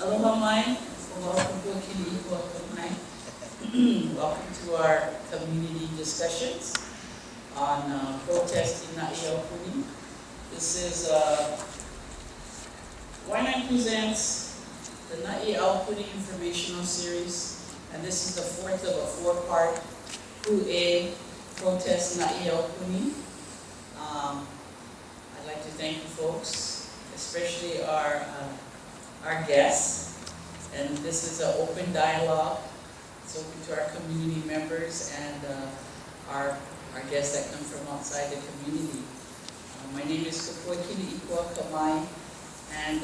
Aloha mai, Kapua Keliikoa-Kamai. Welcome to our community discussions on protesting Naʻi Aupuni. This is Waianae presents the Naʻi Aupuni informational series, and this is the fourth of a four-part kuʻe protest Naʻi Aupuni. I'd like to thank you folks, especially our guests. And this is an open dialogue. It's open to our community members and our guests that come from outside the community. My name is Kapua Keliikoa-Kamai, and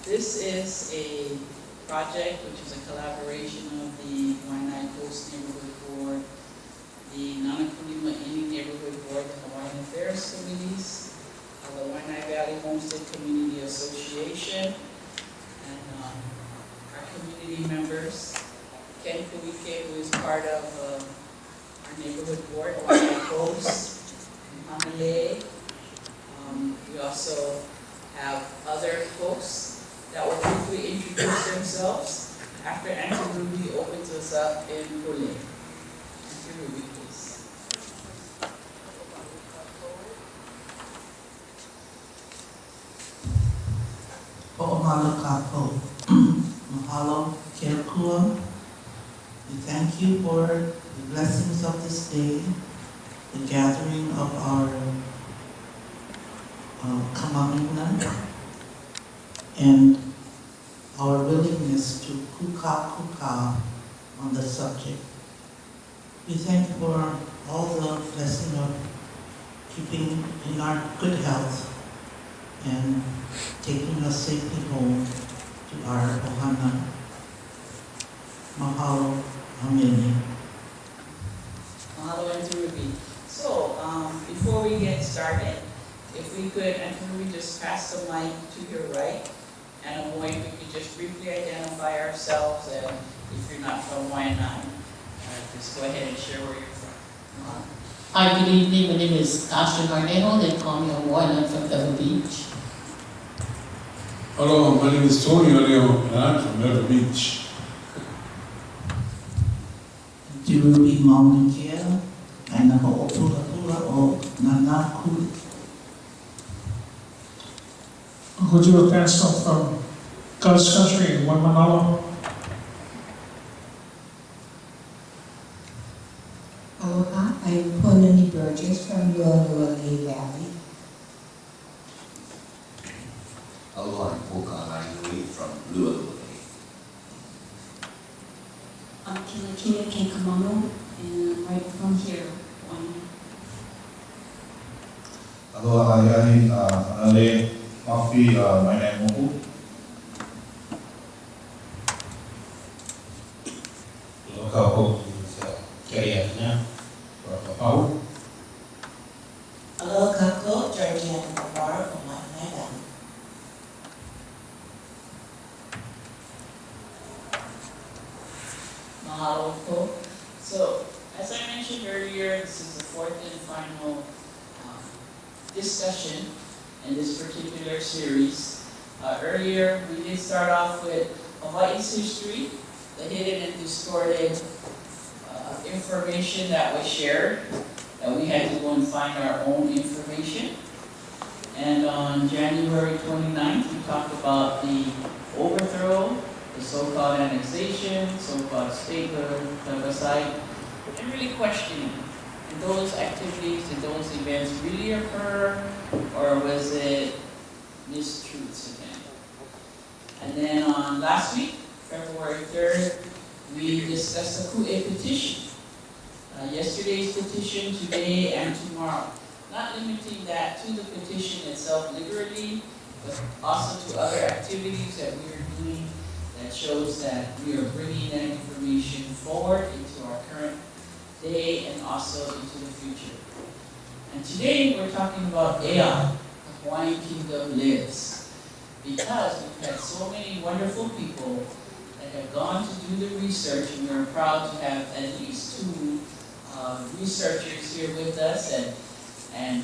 this is a project which is a collaboration of the Waiʻanae Coast Neighborhood Board, the Nānākuli-Maili Neighborhood Board, the Hawaiian Affairs committees, the Waianae Valley Homestead Community Association, and our community members, Ken Koike, who is part of our neighborhood board, Waiʻanae Coast, Maunakea. We also have other folks that will briefly introduce themselves after Auntie Ruby opens us up in kuʻe. Auntie Ruby, please. Mahalo kākou. Mahalo Keliikoa. We thank you for the blessings of this day, the gathering of our kamamina, and our willingness to kuka on the subject. We thank you for all the blessing of keeping in our good health and taking us safely home to our ohana. Mahalo, amen. Mahalo, Auntie Ruby. So, before we get started, if we could, Auntie Ruby, just pass the mic to your right, and we could just briefly identify ourselves, and if you're not from Waianae, just go ahead and share where you're from. Hi, good evening. My name is Ashley Marnejo. They call me Hawaiian from Pebble Beach. Hello, my name is Tony Oleo, and I'm from Pebble Beach. Ruby Maunakea, and Ho'opula o Nānākuli. Hujua Pastor from Gulf Country in Waimanalo. Aloha, I'm Ponani Burgess from Nānākuli-Maili Valley. Aloha, I'm Pokanai from Lualua. I'm Kiloi and right from here, Waianae. Aloha, Yai, Ale, Mafi, Waianae Mohu. Aloha, Hoki, Keriana, Rapapau. Aloha kākou, Georgiana Navarro from Waianae Valley. Mahalo. So, as I mentioned earlier, this is the fourth and final discussion in this particular series. Earlier, we did start off with Hawaii's history, the hidden and distorted information that was shared, that we had to go and find our own information. And on January 29th, we talked about the overthrow, the so-called annexation, so-called statehood, plebiscite, and really questioning, did those activities, did those events really occur, or was it mistruths again? And then on last week, February 3rd, we discussed the kuʻe petition. Yesterday's petition, today, and tomorrow. Not limiting that to the petition itself literally, but also to other activities that we are doing that shows that we are bringing that information forward into our current day and also into the future. And today we're talking about Ea, the Hawaiian Kingdom lives. Because we've had so many wonderful people that have gone to do the research, and we're proud to have at least two researchers here with us, and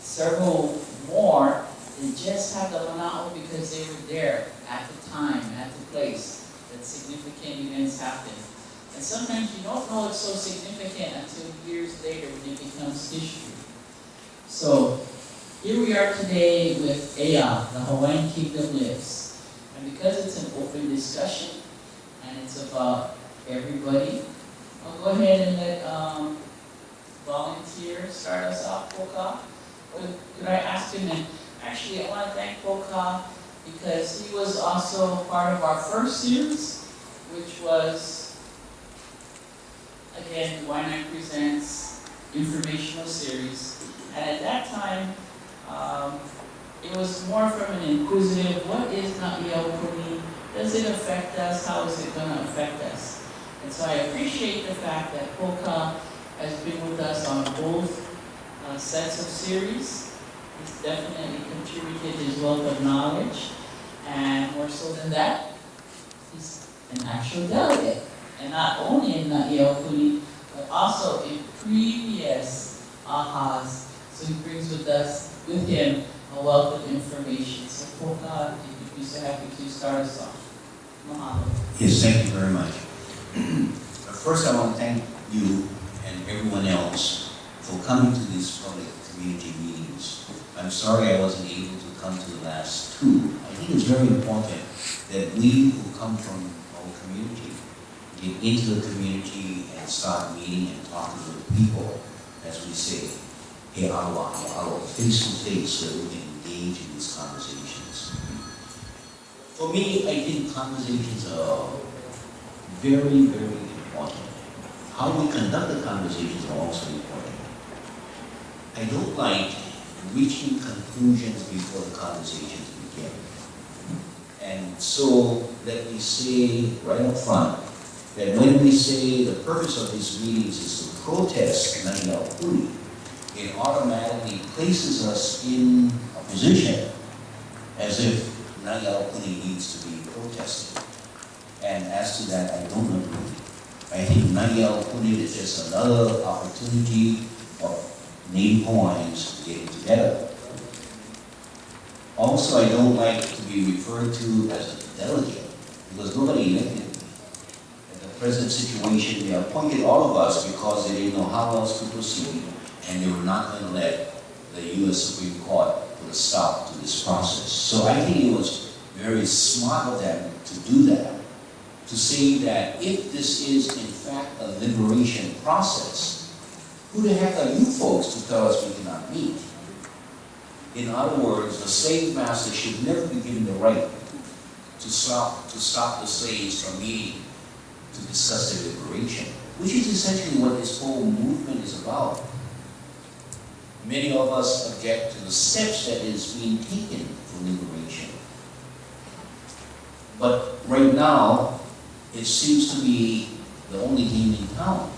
several more than just have the mana'o because they were there at the time, at the place. significant events happen. And sometimes you don't know it's so significant until years later when it becomes history. So here we are today with Ea, the Hawaiian Kingdom Lives. And because it's an open discussion and it's about everybody, I'll go ahead and let volunteer start us off, Poka. Could I ask him, and actually I want to thank Poka because he was also part of our first series, which was, again, Waiʻanae Presents informational series. And at that time, it was more from an inquisitive, what is Naʻi Aupuni? Does it affect us? How is it going to affect us? And so I appreciate the fact that Poka has been with us on both sets of series. He's definitely contributed his wealth of knowledge. And more so than that, he's an actual delegate. And not only in Naʻi Aupuni, but also in previous AHAs. So he brings with him a wealth of information. So Poka, if you'd be so happy to start us off. Mahalo. Yes, thank you very much. First, I want to thank you and everyone else for coming to these public community meetings. I'm sorry I wasn't able to come to the last two. I think it's very important that we who come from our community get into the community and start meeting and talking to the people, as we say, he awa, face to face, so we can engage in these conversations. For me, I think conversations are very, very important. How we conduct the conversations are also important. I don't like reaching conclusions before the conversations begin. And so let me say right up front that when we say the purpose of these meetings is to protest Naʻi Aupuni, it automatically places us in a position as if Naʻi Aupuni needs to be protested. And as to that, I don't agree. I think Naʻi Aupuni is just another opportunity of Native Hawaiians getting together. Also, I don't like to be referred to as a delegate, because nobody elected me. In the present situation, they appointed all of us because they didn't know how else to proceed, and they were not going to let the U.S. Supreme Court put a stop to this process. So I think it was very smart of them to do that, to say that if this is in fact a liberation process, who the heck are you folks to tell us we cannot meet? In other words, the slave master should never be given the right to stop the slaves from meeting to discuss their liberation, which is essentially what this whole movement is about. Many of us object to the steps that is being taken for liberation. But right now, it seems to be the only game in town.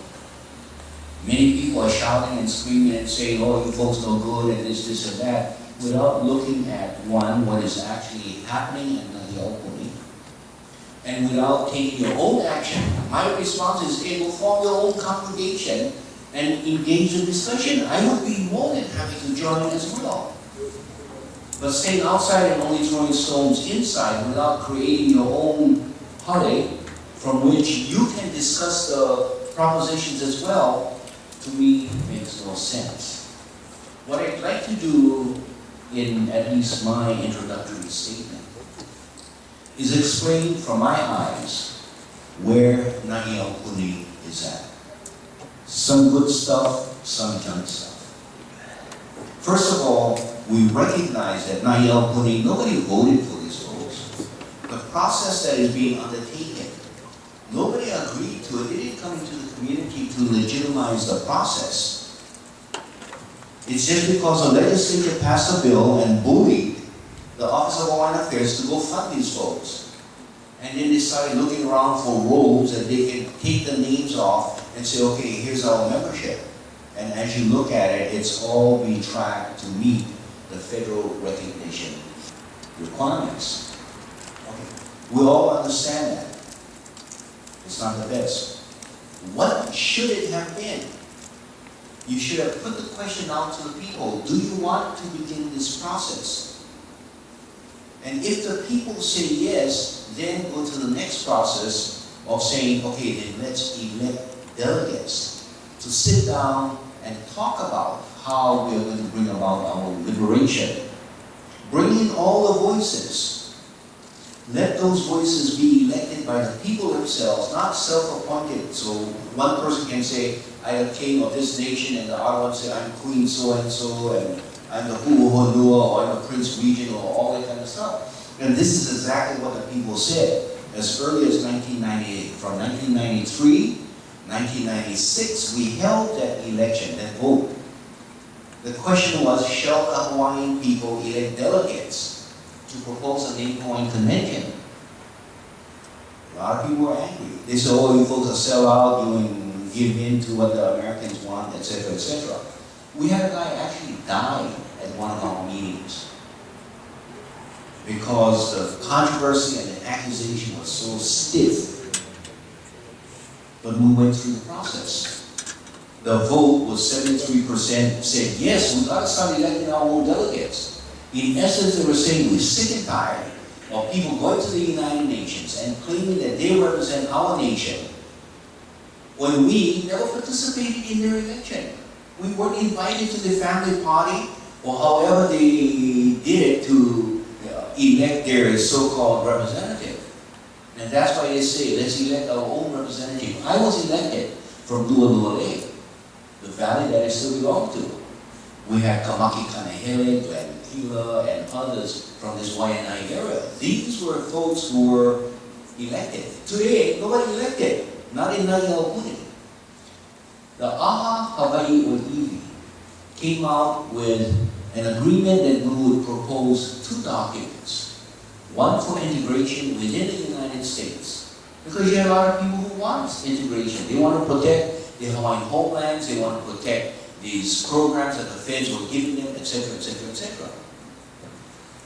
Many people are shouting and screaming and saying, oh, you folks no good and this and that, without looking at, one, what is actually happening in Naʻi Aupuni, and without taking your own action. My response is, hey, go form your own congregation and engage in discussion. I would be more than happy to join as well. But staying outside and only throwing stones inside without creating your own hale from which you can discuss the propositions as well, to me, makes no sense. What I'd like to do in at least my introductory statement is explain from my eyes where Naʻi Aupuni is at. Some good stuff, some junk stuff. First of all, we recognize that Naʻi Aupuni, nobody voted for these votes. The process that is being undertaken, nobody agreed to it. They didn't come into the community to legitimize the process. It's just because the legislature passed a bill and bullied the Office of Hawaiian Affairs to go fund these folks. And then they started looking around for roles that they can take the names off and say, okay, here's our membership. And as you look at it, it's all being tracked to meet the federal recognition requirements. Okay. We all understand that. It's not the best. What should it have been? You should have put the question out to the people. Do you want to begin this process? And if the people say yes, then go to the next process of saying, okay, then let's elect delegates to sit down and talk about how we're going to bring about our liberation. Bring in all the voices. Let those voices be elected by the people themselves, not self-appointed. So one person can say, I am king of this nation, and the other one say, I'm queen so-and-so, and I'm the Hu'ohonua, or I'm a prince regent, or all that kind of stuff. And this is exactly what the people said as early as 1998. From 1993, 1996, we held that election, that vote. The question was, shall the Hawaiian people elect delegates to propose a name-calling convention? A lot of people were angry. They said, oh, you folks are sell out, you give in to what the Americans want, etc., etc. We had a guy actually die at one of our meetings because the controversy and the accusation was so stiff. But we went through the process. The vote was 73% said, yes, we've got to start electing our own delegates. In essence, they were saying we're sick and tired of people going to the United Nations and claiming that they represent our nation when we never participated in their election. We weren't invited to the family party or however they did it to elect their so-called representative. And that's why they say, let's elect our own representative. I was elected from Nu'unu'alei, the valley that I still belong to. We had Kamaki Kanehele, Glenn Kila, and others from this Waianae area. These were folks who were elected. Today, nobody elected, not in Naʻi Aupuni. The Aha Hawaii Oi'iwi came out with an agreement that we would propose two documents. One for integration within the United States, because you have a lot of people who want integration. They want to protect the Hawaiian homelands, they want to protect these programs that the feds were giving them, etc., etc., etc.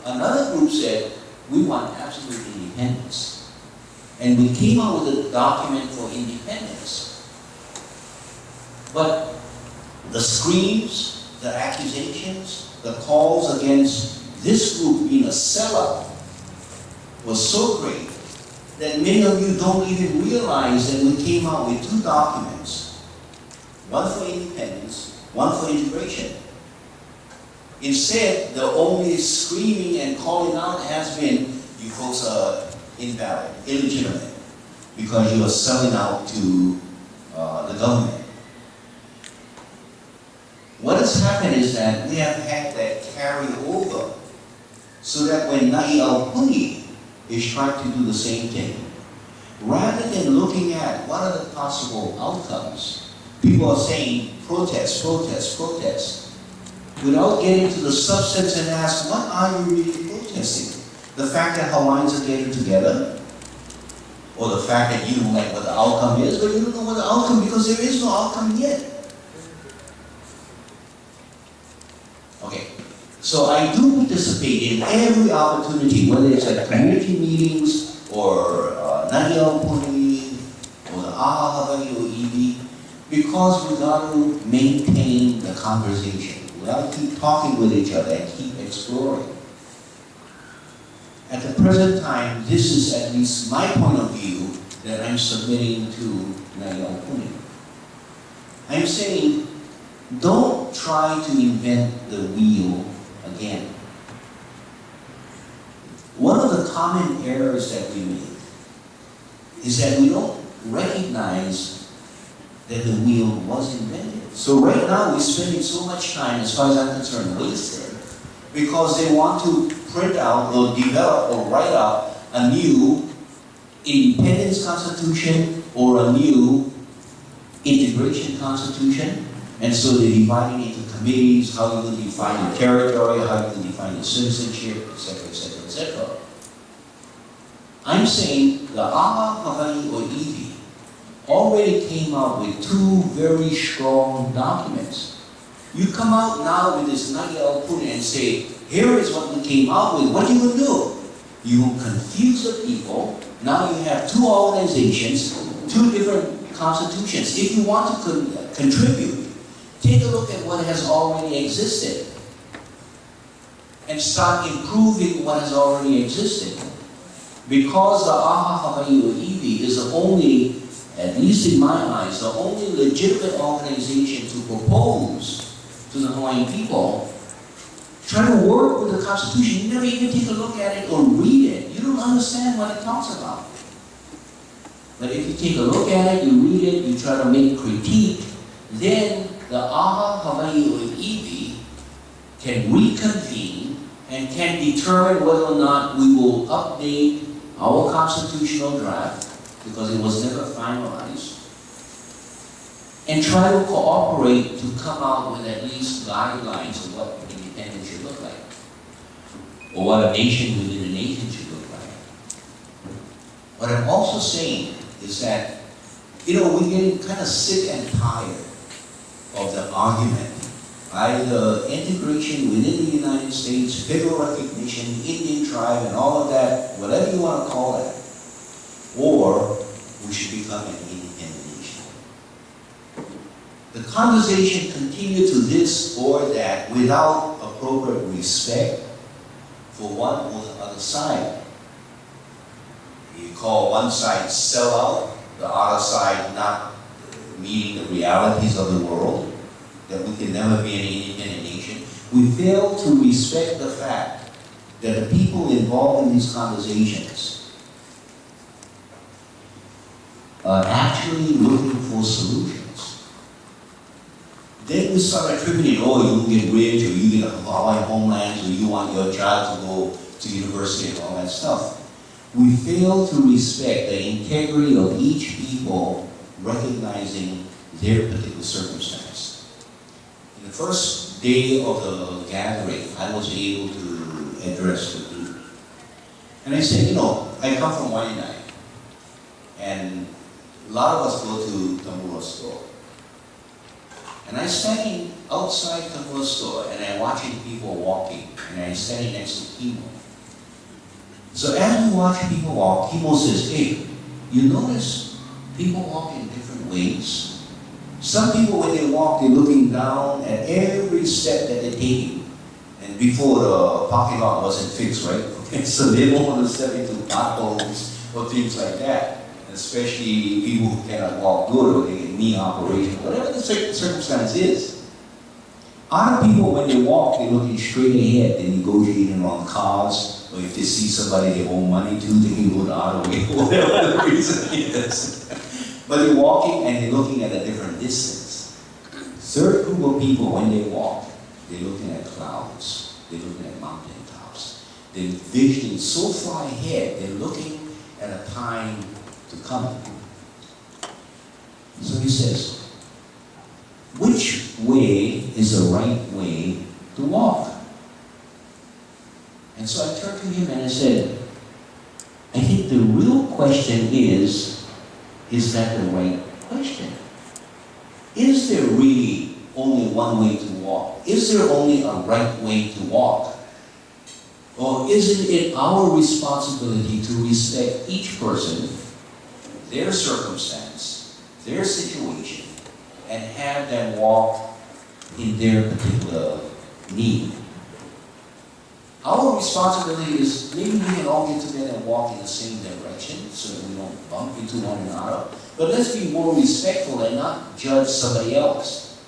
Another group said, we want absolute independence. And we came out with a document for independence. But the screams, the accusations, the calls against this group being a sellout was so great that many of you don't even realize that we came out with two documents. One for independence, one for integration. Instead, the only screaming and calling out has been, you folks are invalid, illegitimate, because you are selling out to the government. What has happened is that we have had that carry over so that when Naʻi Aupuni is trying to do the same thing, rather than looking at what are the possible outcomes, people are saying protest, protest, protest, without getting to the substance and ask, what are you really protesting? The fact that Hawaiians are getting together, or the fact that you don't like what the outcome is, but you don't know what the outcome is because there is no outcome yet. Okay, so I do participate in every opportunity, whether it's at community meetings or Naʻi Aupuni or the Aha Hawaii Oi'iwi, because we got to maintain the conversation. We got to keep talking with each other and keep exploring. At the present time, this is at least my point of view that I'm submitting to Naʻi Aupuni. I'm saying, don't try to invent the wheel again. One of the common errors that we make is that we don't recognize that the wheel was invented. So right now we're spending so much time, as far as I'm concerned, wasted, because they want to print out or develop or write out a new independence constitution or a new integration constitution. And so they're dividing into committees, how you define the territory, how you define the citizenship, etc., etc., etc. I'm saying the Aha Hawaii Oi'iwi already came out with two very strong documents. You come out now with this Naʻi Aupuni and say, here is what we came out with. What are you going to do? You will confuse the people. Now you have two organizations, two different constitutions. If you want to contribute, take a look at what has already existed. and start improving what has already existed. Because the Aha Hawaii o Iwi is the only, at least in my eyes, the only legitimate organization to propose to the Hawaiian people, try to work with the Constitution. You never even take a look at it or read it. You don't understand what it talks about. But if you take a look at it, you read it, you try to make critique, then the Aha Hawaii o Iwi can reconvene and can determine whether or not we will update our constitutional draft, because it was never finalized, and try to cooperate to come out with at least guidelines of what independence should look like, or what a nation within a nation should look like. What I'm also saying is that, we're getting kind of sick and tired of the argument. Either integration within the United States, federal recognition, Indian tribe, and all of that, whatever you want to call it, or we should become an independent nation. The conversation continued to this or that without appropriate respect for one or the other side. You call one side sellout, the other side not meeting the realities of the world, that we can never be an independent nation. We fail to respect the fact that the people involved in these conversations are actually looking for solutions. Then we start attributing, you get rich, or you get a Hawaiian homeland, or you want your child to go to university and all that stuff. We fail to respect the integrity of each people recognizing their particular circumstance. The first day of the gathering, I was able to address the group. And I said, I come from Waianae, and a lot of us go to Tamura's store. And I'm standing outside Tamura's store, and I'm watching people walking, and I'm standing next to Kimo. So as we watch people walk, Kimo says, hey, you notice people walk in different ways? Some people, when they walk, they're looking down at every step that they're taking. And before the parking lot wasn't fixed, right? So they don't want to step into potholes or things like that. Especially people who cannot walk good, or they get knee operation, whatever the circumstance is. Other people, when they walk, they're looking straight ahead. They're negotiating on cars, or if they see somebody they owe money to, they can go the other way, whatever the reason is. But they're walking and they're looking at a different distance. Third group of people, when they walk, they're looking at clouds. They're looking at mountain tops. They're visioning so far ahead, they're looking at a time to come. So he says, which way is the right way to walk? And so I turned to him and I said, I think the real question is that the right question? Is there really only one way to walk? Is there only a right way to walk? Or isn't it our responsibility to respect each person, their circumstance, their situation, and have them walk in their particular need? Our responsibility is maybe we can all get together and walk in the same direction so that we don't bump into one another. But let's be more respectful and not judge somebody else.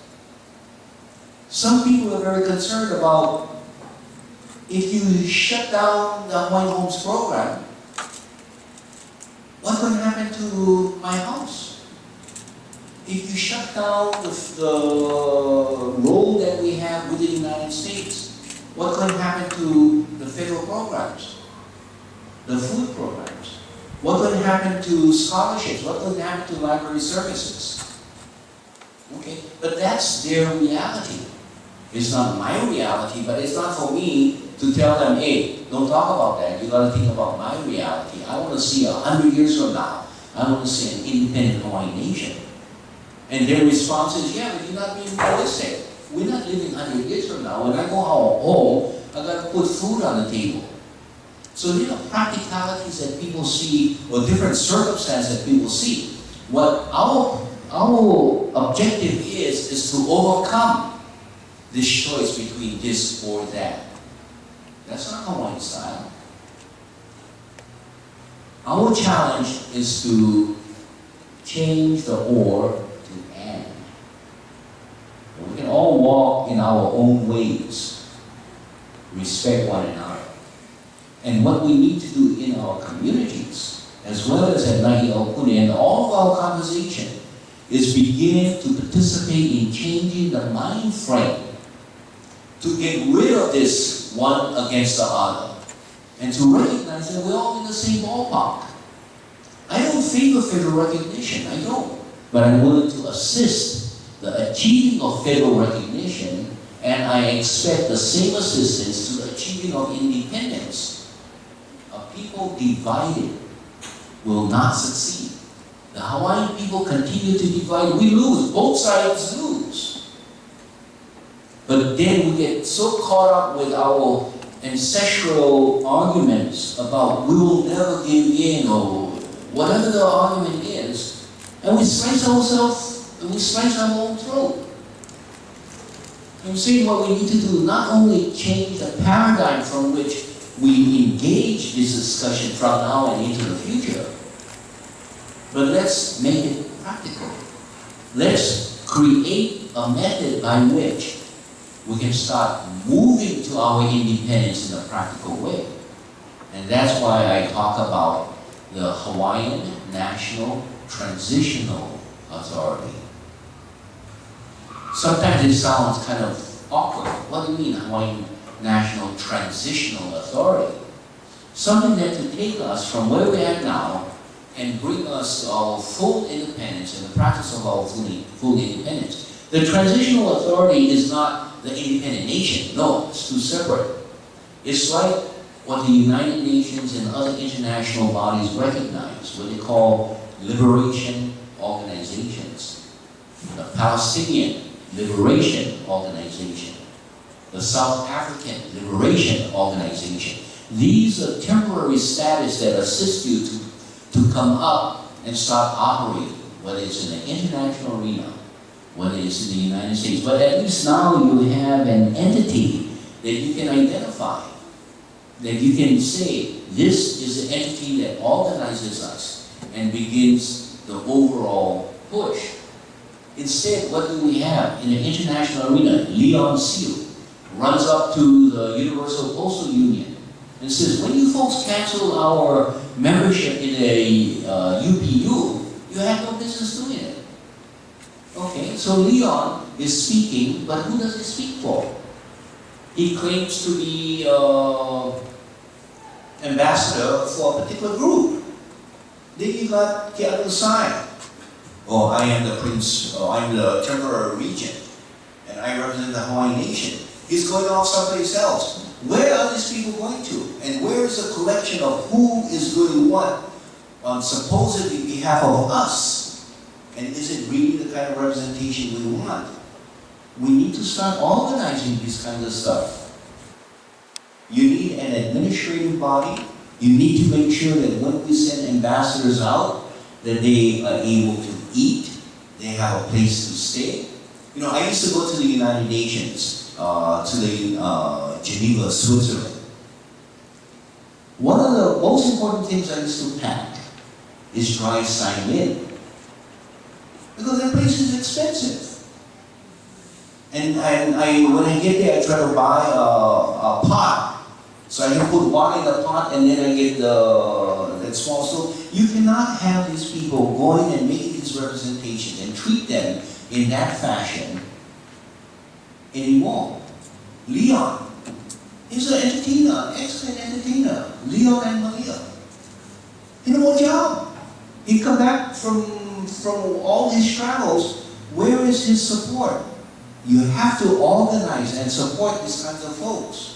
Some people are very concerned about if you shut down the Hawaiian Homes program, what's going to happen to my house? If you shut down the role that we have within the United States, what's going to happen to the federal programs, the food programs? What's going to happen to scholarships? What's going to happen to library services? Okay, but that's their reality. It's not my reality, but it's not for me to tell them, hey, don't talk about that. You got to think about my reality. I want to see 100 years from now, I want to see an independent Hawaiian nation. And their response is, yeah, but you're not being realistic. We're not living 100 years from now. When I go home, I got to put food on the table. So there are practicalities that people see, or different circumstances that people see. What our objective is to overcome this choice between this or that. That's not Hawaiian style. Our challenge is to change the or to and. We can all walk in our own ways, respect one another. And what we need to do in our communities, as well as at Naʻi Aupuni and all of our conversation, is begin to participate in changing the mind frame to get rid of this one against the other and to recognize that we're all in the same ballpark. I don't favor federal recognition, I don't, but I'm willing to assist the achieving of federal recognition, and I expect the same assistance to the achieving of independence. A people divided will not succeed. The Hawaiian people continue to divide, we lose, both sides lose. But then we get so caught up with our ancestral arguments about we will never give in or whatever the argument is, and we slice ourselves, and we slice our own throat. I'm saying what we need to do, not only change the paradigm from which we engage this discussion from now and into the future, but let's make it practical. Let's create a method by which we can start moving to our independence in a practical way. And that's why I talk about the Hawaiian National Transitional Authority. Sometimes it sounds kind of awkward. What do you mean, Hawaiian National Transitional Authority? Something that to take us from where we're at now and bring us to our full independence and the practice of our full independence. The Transitional Authority is not the independent nation. No, it's two separate. It's like what the United Nations and other international bodies recognize, what they call liberation organizations. The Palestinian Liberation Organization, the South African Liberation Organization. These are temporary status that assist you to come up and start operating, whether it's in the international arena, whether it's in the United States. But at least now you have an entity that you can identify, that you can say, this is the entity that organizes us and begins the overall push. Instead, what do we have in the international arena? Leon Seal runs up to the Universal Postal Union and says, when you folks cancel our membership in a UPU, you have no business doing it. Okay, so Leon is speaking, but who does he speak for? He claims to be ambassador for a particular group. Then you got the other side. Oh, I am the prince, or I'm the temporary regent, and I represent the Hawaiian nation. He's going off someplace else. Where are these people going to? And where is the collection of who is doing what on supposedly behalf of us? And is it really the kind of representation we want? We need to start organizing this kind of stuff. You need an administrative body. You need to make sure that when we send ambassadors out, that they are able to eat, they have a place to stay. You know, I used to go to the United Nations, to the Geneva, Switzerland. One of the most important things I used to pack is dry sardine, because that place is expensive. And when I get there, I try to buy a pot. So I can put water in the pot and then I get that small stove. You cannot have these people going and making these representations and treat them in that fashion anymore. Leon is an entertainer, excellent entertainer. Leon and Maria. He did a good job. He come back from all his travels. Where is his support? You have to organize and support these kinds of folks.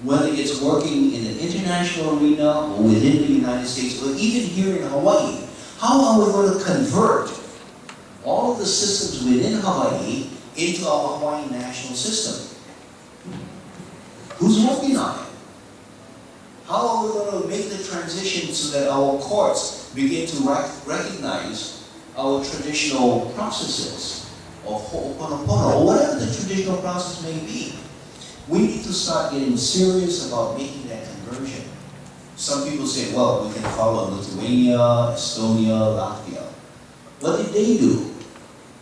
Whether it's working in the international arena or within the United States or even here in Hawaii, how are we going to convert all of the systems within Hawaii into our Hawaiian national system? Who's working on it? How are we going to make the transition so that our courts begin to recognize our traditional processes of ho'oponopono or whatever the traditional process may be? We need to start getting serious about making that conversion. Some people say, well, we can follow Lithuania, Estonia, Latvia. What did they do?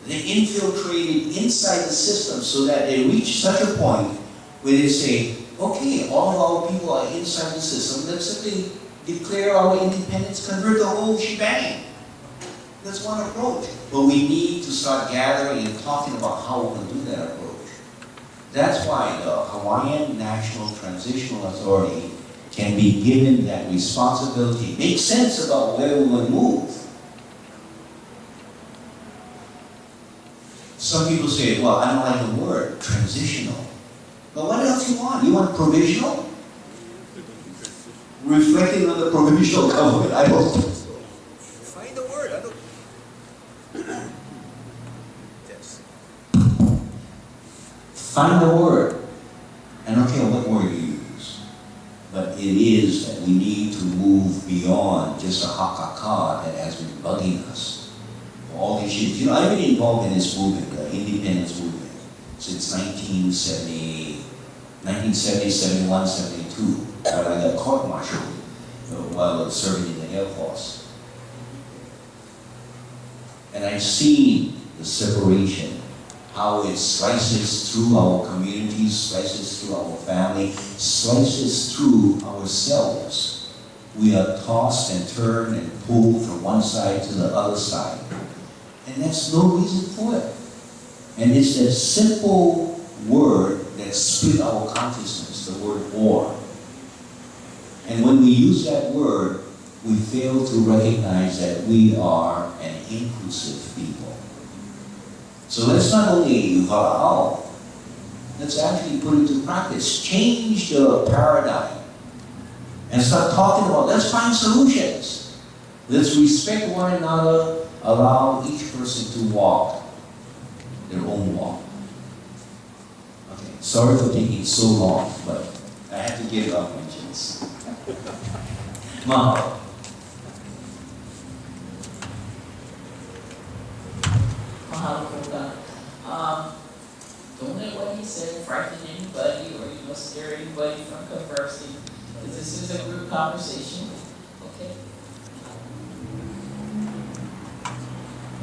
They infiltrated inside the system so that they reach such a point where they say, okay, all of our people are inside the system, let's simply declare our independence, convert the whole shebang. That's one approach. But we need to start gathering and talking about how we're going to do that approach. That's why the Hawaiian National Transitional Authority can be given that responsibility, make sense about where we would move. Some people say, well, I don't like the word transitional. But what else you want? You want provisional? Reflecting on the provisional government, I don't think so. Find the word, I don't. Yes. Find the word. I don't care what word you use. But it is that we need to move beyond just a hakaka that has been bugging us for all these years. You know, I've been involved in this movement, the independence movement, since 1970, 71, 72, when I got court-martialed while I was serving in the Air Force. And I've seen the separation, how it slices through our communities, slices through our family, slices through ourselves. We are tossed and turned and pulled from one side to the other side. And that's no reason for it. And it's that simple word that split our consciousness, the word war. And when we use that word, we fail to recognize that we are an inclusive people. So let's not only vala'au, let's actually put it to practice. Change the paradigm and start talking about, let's find solutions. Let's respect one another, allow each person to walk their own walk. Okay, sorry for taking so long, but I had to give up my chance. Mahalo. Mahalo Koka. Don't let what he said frighten anybody or scare anybody from conversing. Because this is a group conversation. Okay.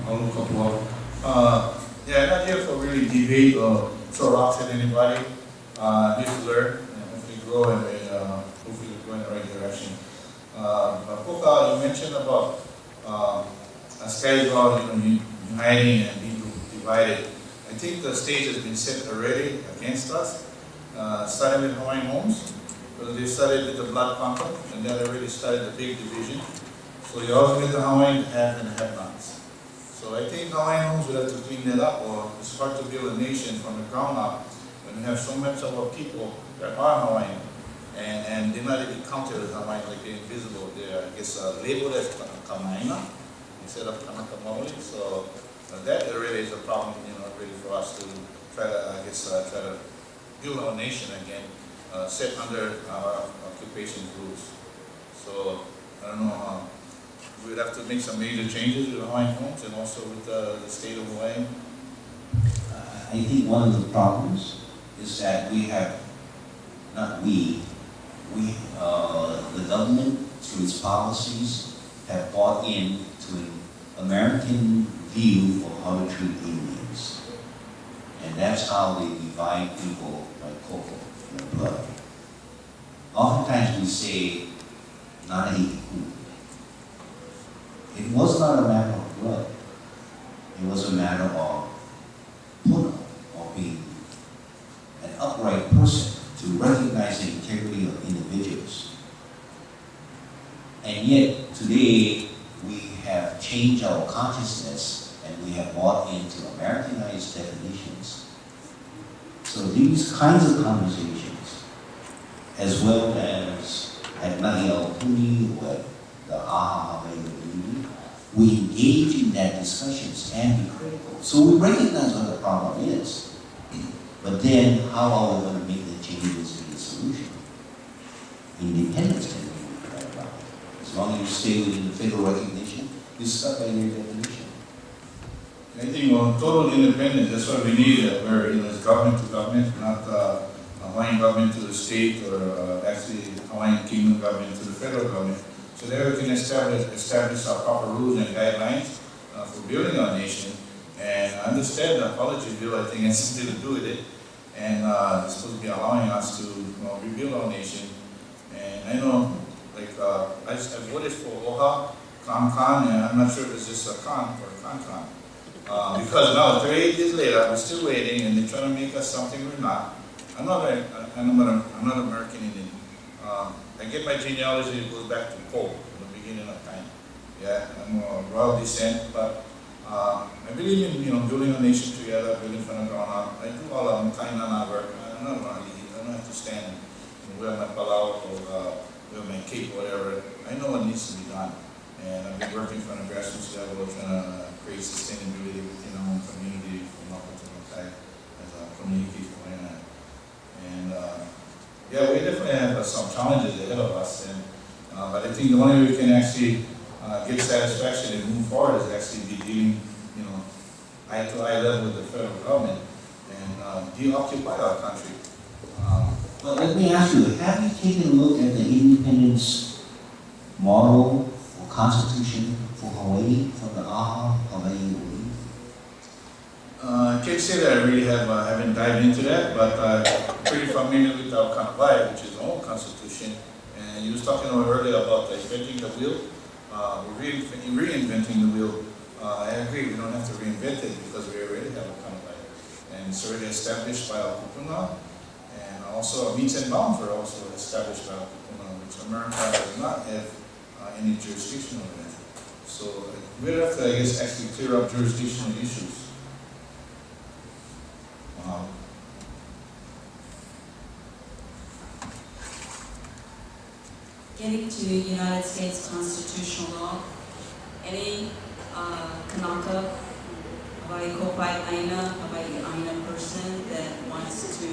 I'm Kapua. Yeah, I'm not here for really debate or throw rocks at anybody. Here to learn and hopefully grow and hopefully go in the right direction. Koka, you mentioned about uniting and being divided. I think the stage has been set already against us, starting with Hawaiian Homes. Because they started with the blood quantum and then they already started the big division. So you also get the Hawaiian have and the have-nots. So I think Hawaiian Homes will have to clean that up, or it's hard to build a nation from the ground up when you have so much of our people that are Hawaiian and they're not even counted as Hawaiian, like they're invisible. They're, I guess, labeled as Kamaina instead of Kanaka Maoli. So that really is a problem, really for us to try to, try to build our nation again, set under our occupation rules. So I don't know. We would have to make some major changes with Hawaiian Homes and also with the state of Hawaii. I think one of the problems is that we have, not we, the government through its policies have bought into an American view of how to treat Indians. And that's how they divide people like cocoa and blood. Oftentimes we say, Naʻi Aupuni. It was not a matter of blood. It was a matter of puna, or being an upright person, to recognize the integrity of individuals. And yet, today, we have changed our consciousness and we have bought into Americanized definitions. So these kinds of conversations, as well as at Naʻi Aupuni or at the Aha we engage in that discussions and be critical. So we recognize what the problem is, but then how are we going to make the changes in the solution? Independence can be right about it. As long as you stay within the federal recognition, you're stuck by your definition. I think on total independence, that's what we need, where it's government to government, not Hawaiian government to the state, or actually Hawaiian Kingdom government to the federal government, so there we can establish our proper rules and guidelines for building our nation. And I understand the apology bill, I think, has something to do with it, and it's supposed to be allowing us to rebuild our nation. And I know, like, I voted for OHA, Kan, and I'm not sure if it's just a Kan or a Kan. Because now, 38 years later, we're still waiting, and they're trying to make us something we're not. I'm not American Indian. I get my genealogy, it goes back to Pope, in the beginning of time. Yeah, I'm of royal descent, but I believe in building a nation together, building from the ground up. I do all of kainana work. I don't have to stand and wear my palau or wear my cape or whatever. I know what needs to be done. And I've been working from the grassroots level, trying to create sustainability within our own community, from Maka to Makai, as a community for Waianae. And yeah, we definitely have some challenges ahead of us. And but I think the only way we can actually get satisfaction and move forward is actually be dealing, eye to eye level with the federal government and deoccupy our country. Well, let me ask you, have you taken a look at the independence model or constitution for Hawaii from the AHA, Hawaii? I can't say that I really haven't dived into that, but I'm pretty familiar with our Kamai, which is our own constitution. And you was talking earlier about inventing the wheel. We're reinventing the wheel. I agree, we don't have to reinvent it because we already have a Kamai. And it's already established by our kupuna. And also our meets and bounds are also established by our kupuna, which America does not have any jurisdiction over that. So we'd have to, I guess, actually clear up jurisdictional issues. Getting to United States constitutional law, any Kanaka, Hawaii Kopai Aina, Hawaii Aina person that wants to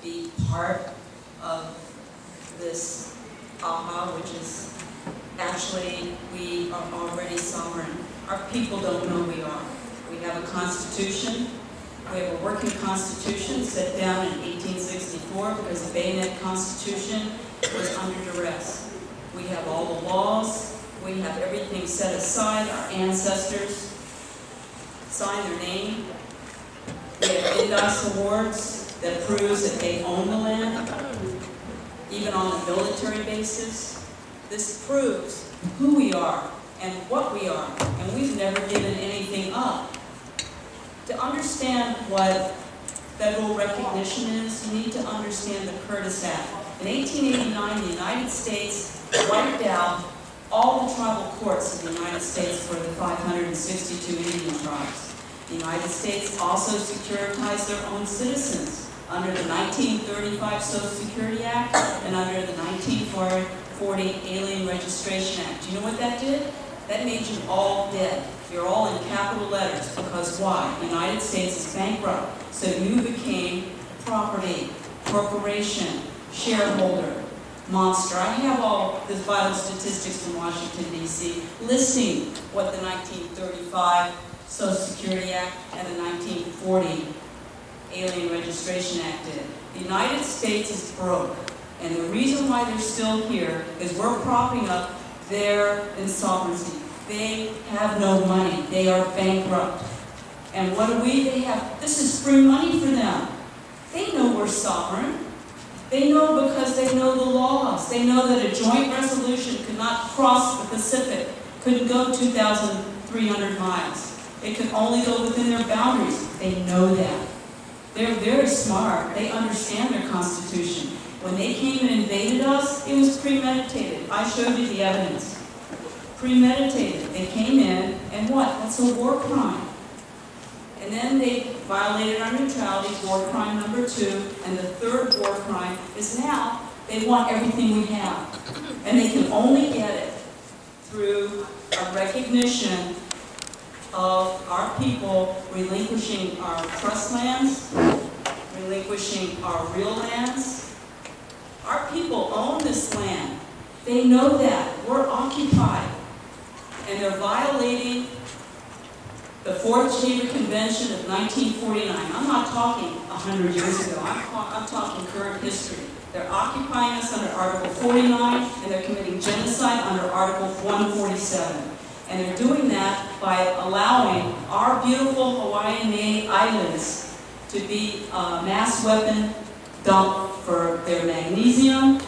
be part of this AHA, which is actually, we are already sovereign. Our people don't know we are. We have a constitution. We have a working constitution set down in 1864 because the bayonet constitution was under duress. We have all the laws. We have everything set aside. Our ancestors signed their name. We have Indus awards that proves that they own the land, even on a military basis. This proves who we are and what we are, and we've never given anything up. To understand what federal recognition is, you need to understand the Curtis Act. In 1889, the United States wiped out all the tribal courts of the United States for the 562 Indian tribes. The United States also securitized their own citizens under the 1935 Social Security Act and under the 1940 Alien Registration Act. Do you know what that did? That made you all dead. You're all in capital letters because why? The United States is bankrupt. So you became property, corporation, shareholder, monster. I have all the vital statistics from Washington, D.C. listing what the 1935 Social Security Act and the 1940 Alien Registration Act did. The United States is broke. And the reason why they're still here is we're propping up their insolvency. They have no money. They are bankrupt. And what do we? They have, this is free money for them. They know we're sovereign. They know because they know the laws. They know that a joint resolution could not cross the Pacific, couldn't go 2,300 miles. It could only go within their boundaries. They know that. They're very smart. They understand their Constitution. When they came and invaded us, it was premeditated. I showed you the evidence. Premeditated. They came in, and what? That's a war crime. And then they violated our neutrality, war crime number 2, and the third war crime is now they want everything we have. And they can only get it through a recognition of our people relinquishing our trust lands, relinquishing our real lands. Our people own this land. They know that. We're occupied. And they're violating The Fourth Geneva Convention of 1949, I'm not talking 100 years ago, I'm talking current history. They're occupying us under Article 49, and they're committing genocide under Article 147. And they're doing that by allowing our beautiful Hawaiian islands to be a mass weapon dump for their magnesium,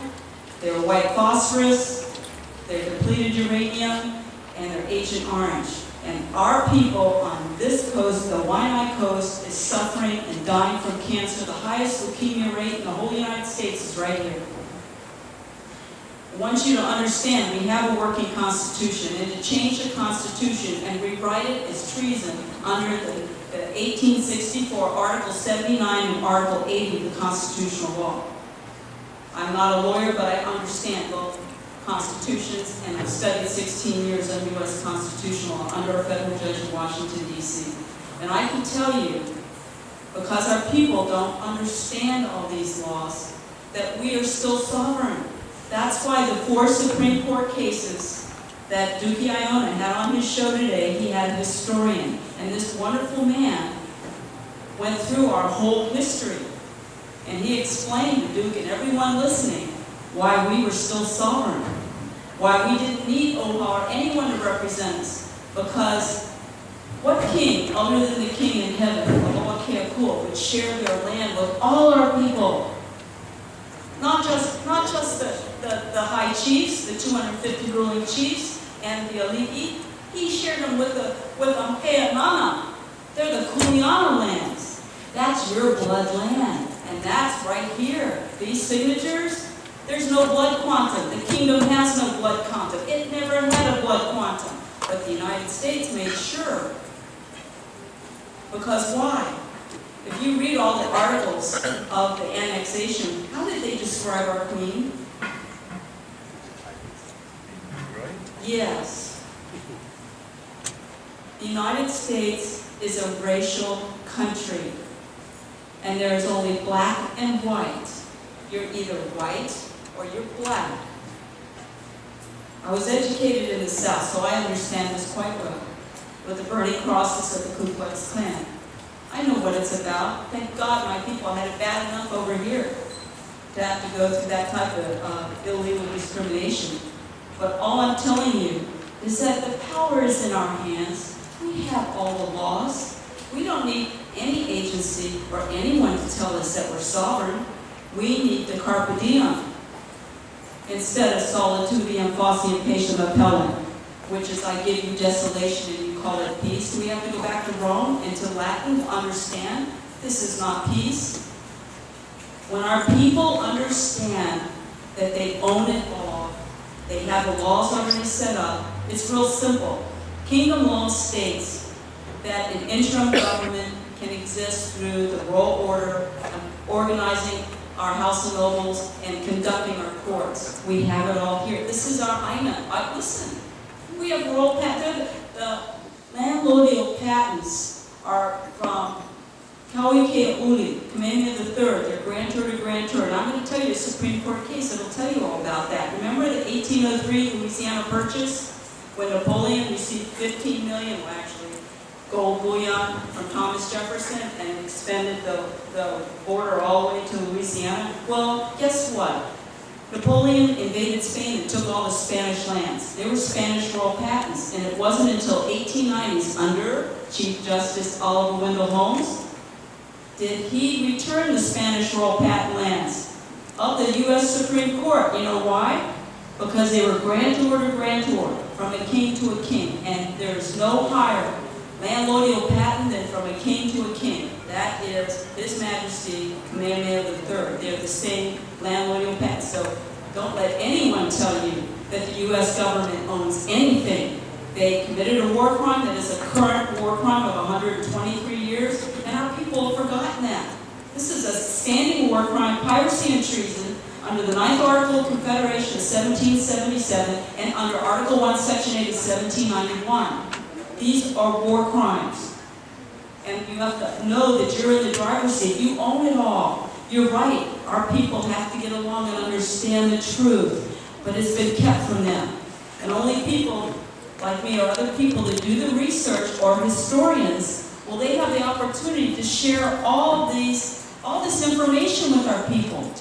their white phosphorus, their depleted uranium, and their Agent Orange. And our people on this coast, the Waiʻanae Coast, is suffering and dying from cancer. The highest leukemia rate in the whole United States is right here. I want you to understand we have a working constitution, and to change the constitution and rewrite it is treason under the 1864 Article 79 and Article 80 of the constitutional law. I'm not a lawyer, but I understand both constitutions, and I've studied 16 years of U.S. constitutional law under a federal judge in Washington, D.C. And I can tell you, because our people don't understand all these laws, that we are still sovereign. That's why the 4 Supreme Court cases that Duke Iona had on his show today, he had a historian. And this wonderful man went through our whole history. And he explained to Duke and everyone listening why we were still sovereign, why we didn't need OHA or anyone to represent us. Because what king, other than the king in heaven, would share their land with all our people? Not just the high chiefs, the 250 ruling chiefs, and the elite. He shared them with the Hewa. They're the Kuleana lands. That's your blood land. And that's right here. These signatures, there's no blood quantum. The kingdom has no blood quantum. It never had a blood quantum. But the United States made sure. Because why? If you read all the articles of the annexation, how did they describe our queen? Yes. The United States is a racial country. And there is only black and white. You're either white or you're black. I was educated in the South, so I understand this quite well. With the burning crosses of the Ku Klux Klan. I know what it's about. Thank God my people had it bad enough over here to have to go through that type of illegal discrimination. But all I'm telling you is that the power is in our hands. We have all the laws. We don't need any agency or anyone to tell us that we're sovereign. We need the carpe diem instead of solitudium faciam patium appellant, which is I give you desolation and you call it peace. Do we have to go back to Rome and to Latin to understand this is not peace? When our people understand that they own it all, they have the laws already set up, it's real simple. Kingdom law states that an interim government can exist through the royal order of organizing our House of Nobles and conducting our courts. We have it all here. This is our INA. Listen, we have royal patents. The landlordial patents are from Kamehameha III, their grantor to grantor. And I'm going to tell you a Supreme Court case that will tell you all about that. Remember the 1803 Louisiana Purchase? When Napoleon received 15 million, well actually, gold bullion from Thomas Jefferson and expanded the border all the way to Louisiana. Well, guess what? Napoleon invaded Spain and took all the Spanish lands. They were Spanish royal patents, and it wasn't until 1890s under Chief Justice Oliver Wendell Holmes did he return the Spanish royal patent lands of the U.S. Supreme Court. You know why? Because they were grantor to grantor, from a king to a king, and there's no higher landlordial patent than from a king to a king. That is His Majesty Kamehameha III. They're the same landlordial patent. So don't let anyone tell you that the U.S. government owns anything. They committed a war crime that is a current war crime of 123 years, and our people have forgotten that. This is a standing war crime, piracy and treason, under the 9th Article of Confederation of 1777 and under Article 1, Section 8 of 1791. These are war crimes. And you have to know that you're in the driver's seat. You own it all. You're right. Our people have to get along and understand the truth. But it's been kept from them. And only people like me or other people that do the research or historians, well, they have the opportunity to share all this information with our people.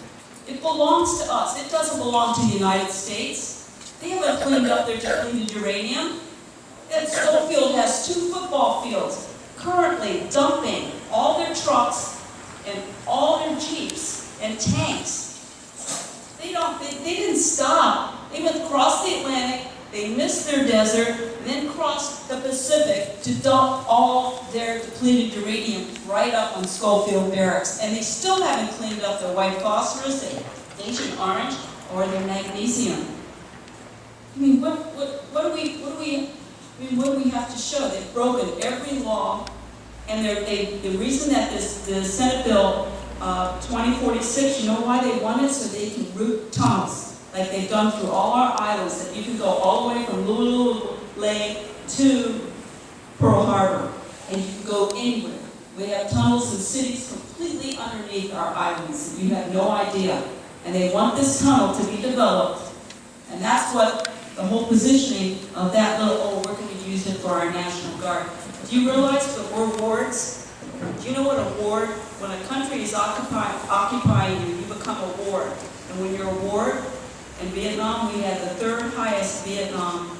It belongs to us. It doesn't belong to the United States. They haven't cleaned up their depleted uranium. And Schofield has 2 football fields currently dumping all their trucks and all their Jeeps and tanks. They didn't stop. They went across the Atlantic, they missed their desert, and then crossed the Pacific to dump all their depleted uranium right up on Schofield Barracks. And they still haven't cleaned up their white phosphorus, their Agent Orange, or their magnesium. I mean, what do we have to show? They've broken every law, and the reason that the Senate Bill 2046, you know why they want it? So they can route tunnels, like they've done through all our islands, that you can go all the way from Lulu Lake to Pearl Harbor, and you can go anywhere. We have tunnels in cities completely underneath our islands, and you have no idea. And they want this tunnel to be developed, and that's what the whole positioning of that little, we're going to use it for our National Guard. Do you realize what we're wards? Do you know what a ward? When a country is occupying you, you become a ward. And when you're a ward, in Vietnam, we had the 3rd highest Vietnam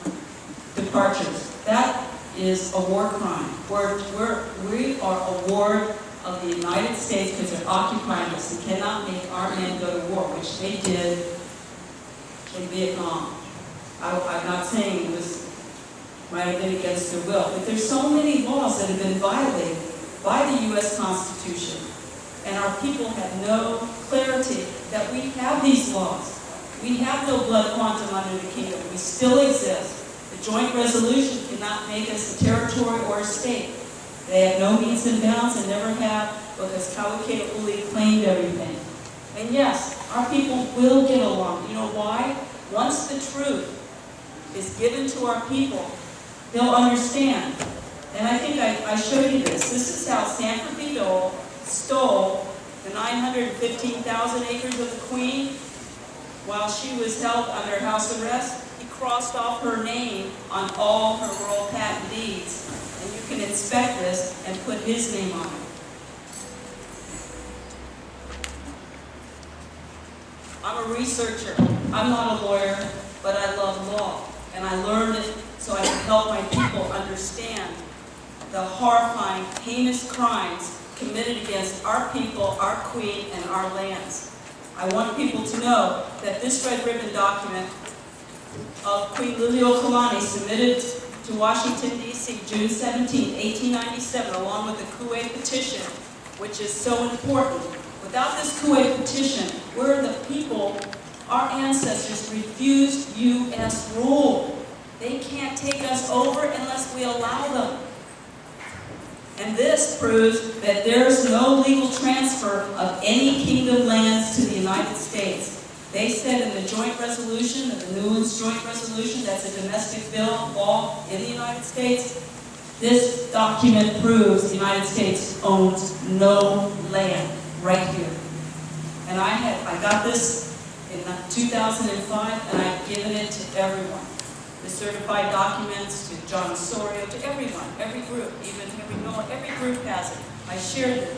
departures. That is a war crime. We are a ward of the United States because they're occupying us and cannot make our men go to war, which they did in Vietnam. I'm not saying it might have been against their will, but there's so many laws that have been violated by the U.S. Constitution, and our people have no clarity that we have these laws. We have no blood quantum under the kingdom. We still exist. The joint resolution cannot make us a territory or a state. They have no means and bounds and never have, because Kapua Keliikoa-Kamai claimed everything. And yes, our people will get along. You know why? Once the truth is given to our people, they'll understand. And I think I showed you this. This is how Sanford B. Dole stole the 915,000 acres of the Queen while she was held under house arrest. He crossed off her name on all her rural patent deeds. And you can inspect this and put his name on it. I'm a researcher. I'm not a lawyer, but I love law. And I learned it so I can help my people understand the horrifying, heinous crimes committed against our people, our queen, and our lands. I want people to know that this red ribbon document of Queen Liliuokalani submitted to Washington, D.C. June 17, 1897, along with the kuʻe petition, which is so important. Without this kuʻe petition, we're the people, our ancestors refused U.S. rule. They can't take us over unless we allow them. And this proves that there's no legal transfer of any kingdom lands to the United States. They said in the joint resolution, the Newlands Joint Resolution, that's a domestic bill law in the United States, this document proves the United States owns no land right here. And I got this in 2005, and I've given it to everyone. The certified documents to John Osorio, to everyone, every group, even Henry Noah, every group has it. I shared it.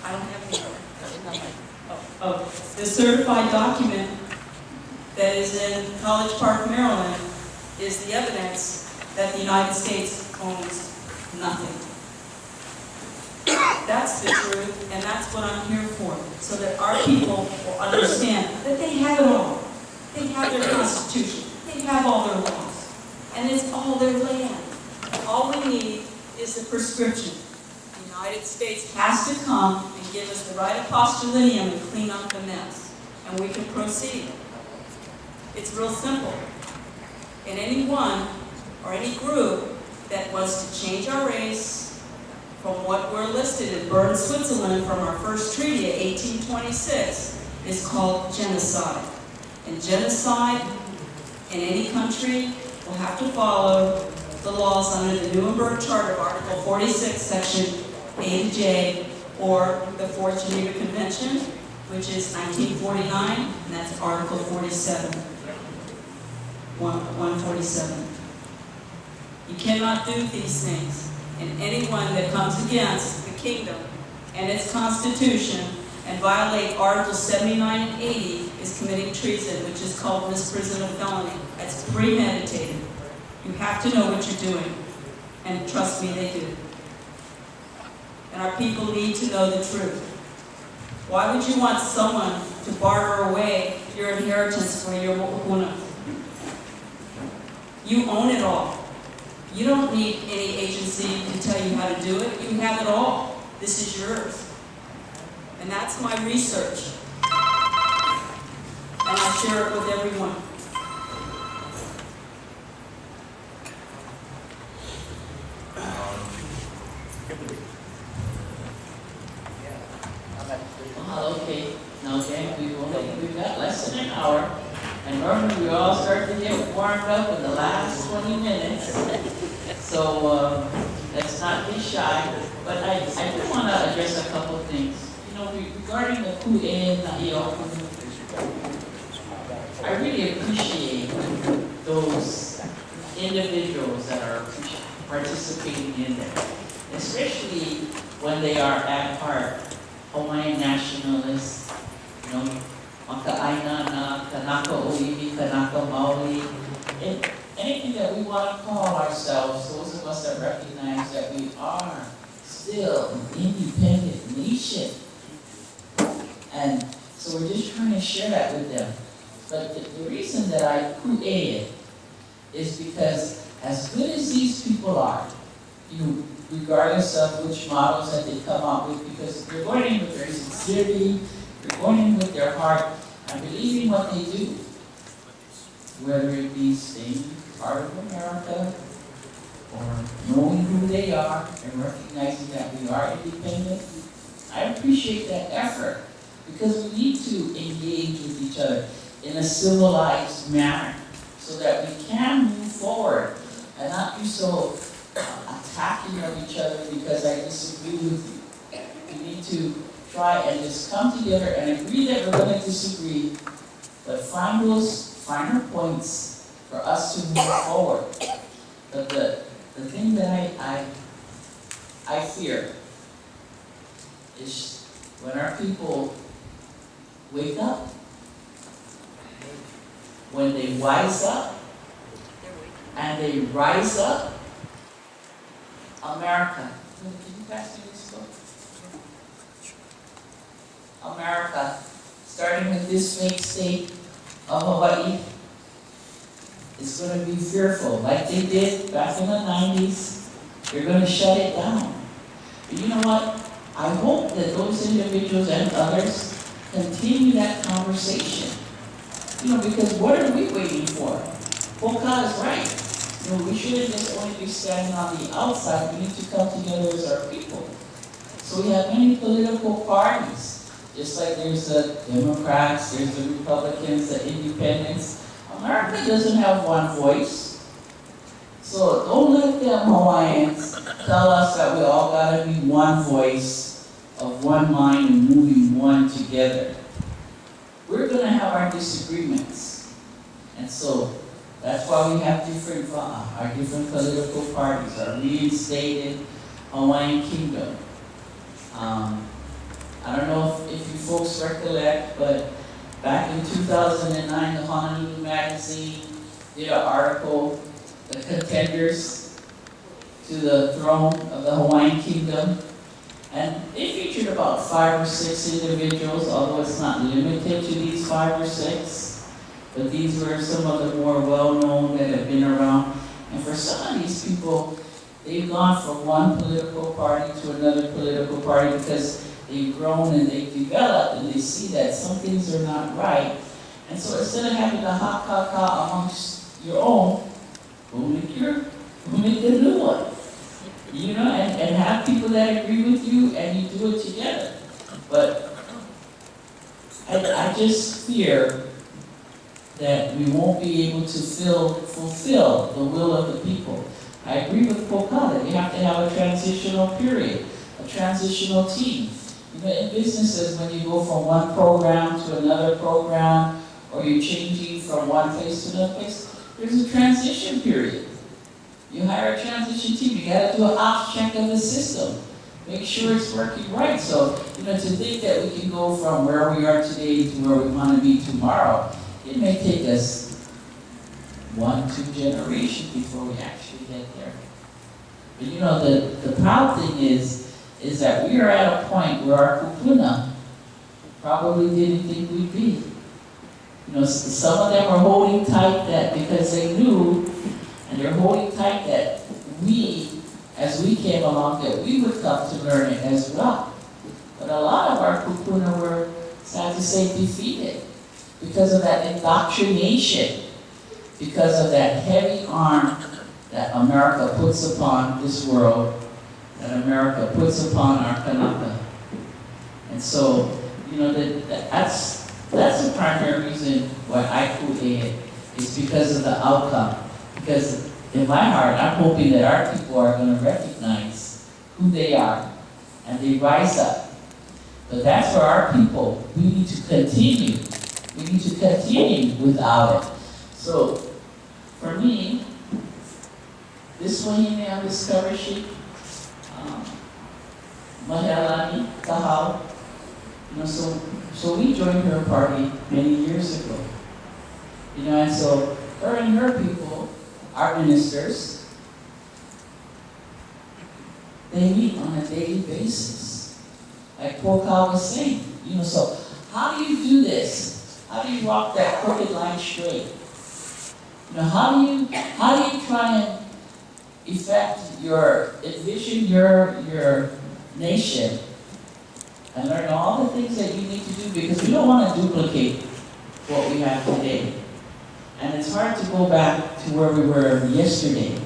I don't have any more. The certified document that is in College Park, Maryland, is the evidence that the United States owns nothing. That's the truth, and that's what I'm here for, so that our people will understand that they have it all. They have their Constitution. They have all their laws, and it's all their land. All we need is the prescription. The United States has to come and give us the right apostolinium and clean up the mess, and we can proceed. It's real simple. And anyone or any group that wants to change our race from what we're listed in Bern, Switzerland, from our first treaty of 1826, is called genocide. And genocide in any country will have to follow the laws under the Nuremberg Charter, Article 46, Section A to J, or the Fourth Geneva Convention, which is 1949, and that's Article 47, 147. You cannot do these things. And anyone that comes against the kingdom and its constitution and violate Articles 79 and 80 is committing treason, which is called misprision of felony. That's premeditated. You have to know what you're doing. And trust me, they do. And our people need to know the truth. Why would you want someone to barter away your inheritance for your mo'opuna? You own it all. You don't need any agency to tell you how to do it. You have it all. This is yours. And that's my research. And I share it with everyone. Okay, now gang, we've got less than an hour, and normally we all start to get warmed up in the last 20 minutes. So let's not be shy. But I do want to address a couple of things. You know, regarding the kuʻe Naʻi Aupuni, I really appreciate those individuals that are participating in there, especially when they are at heart Hawaiian nationalists, you know, maka'aina na kanaka oiwi, kanaka maoli, and anything that we want to call ourselves, those of us that recognize that we are still an independent nation. And so we're just trying to share that with them. But the reason that I ku'e it is because as good as these people are, you know, regardless of which models that they come out with, because they're going in with their sincerity, they're going in with their heart, and believing what they do, whether it be staying part of America, or knowing who they are, and recognizing that we are independent. I appreciate that effort, because we need to engage with each other in a civilized manner, so that we can move forward, and not be so attacking of each other because I disagree with you. We need to try and just come together and agree that we're going to disagree, but find those finer points for us to move forward. But the thing that I fear is when our people wake up, when they wise up, and they rise up, America. Can you pass me this book? America, starting with this fake state of Hawaii, is going to be fearful, like they did back in the 90s. They're going to shut it down. But you know what? I hope that those individuals and others continue that conversation. You know, because what are we waiting for? Poka is right. You know, we shouldn't just only be standing on the outside. We need to come together as our people. So we have many political parties. Just like there's the Democrats, there's the Republicans, the Independents. America doesn't have one voice. So don't let them Hawaiians tell us that we all gotta be one voice, of one mind, and moving one together. We're gonna have our disagreements. And so that's why we have our different political parties, our reinstated Hawaiian Kingdom. I don't know if you folks recollect, but back in 2009, the Honolulu magazine did an article, The Contenders to the Throne of the Hawaiian Kingdom. And they featured about 5 or 6 individuals, although it's not limited to these 5 or 6. But these were some of the more well-known that have been around. And for some of these people, they've gone from one political party to another political party because they've grown and they've developed and they see that some things are not right. And so instead of having a ha-ka-ka amongst your own, go make the new one. You know, and have people that agree with you and you do it together. But I just fear that we won't be able to fulfill the will of the people. I agree with Poka that you have to have a transitional period, a transitional team. You know, in businesses, when you go from one program to another program, or you're changing from one place to another place, there's a transition period. You hire a transition team, you gotta do an off check of the system. Make sure it's working right. So, to think that we can go from where we are today to where we wanna be tomorrow, it may take us 1-2 generations before we actually get there. But the proud thing is that we are at a point where our kupuna probably didn't think we'd be. Some of them are holding tight that because they knew, and they're holding tight that we, as we came along, that we would come to learn it as well. But a lot of our kupuna were, sad to say, defeated because of that indoctrination, because of that heavy arm that America puts upon this world, that America puts upon our kanaka. And so, that's the primary reason why I kuʻe it, is because of the outcome. Because in my heart, I'm hoping that our people are going to recognize who they are and they rise up. But that's for our people. We need to continue. We need to continue without it. So, for me, this one here on this cover sheet, Meleana Kaleookalani Kamai, so we joined her party many years ago. And so her and her people, our ministers, they meet on a daily basis. Like Poka was saying, so how do you do this? How do you walk that crooked line straight? How do you try and envision your nation and learn all the things that you need to do, because we don't want to duplicate what we have today. And it's hard to go back to where we were yesterday.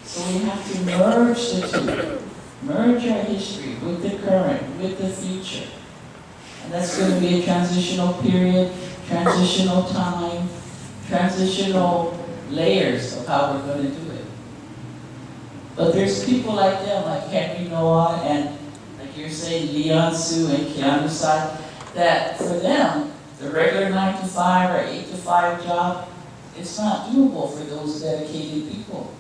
So we have to merge the two. Merge our history with the current, with the future. And that's going to be a transitional period, transitional time, transitional layers of how we're going to do it. But there's people like them, like Henry Noah, and like you're saying, Leon Sue and Keanu Sai, that for them, the regular 9-to-5 or 8-to-5 job, it's not doable for those dedicated people.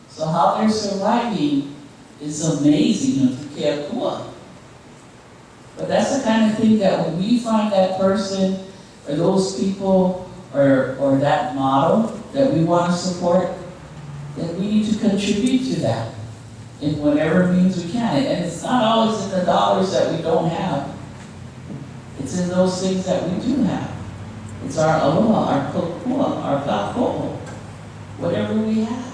So how they're surviving is amazing, to Keakua. But that's the kind of thing that when we find that person or those people or that model that we want to support, then we need to contribute to that in whatever means we can. And it's not always in the dollars that we don't have. It's in those things that we do have. It's our aloha, our kokua, our kako'o, whatever we have.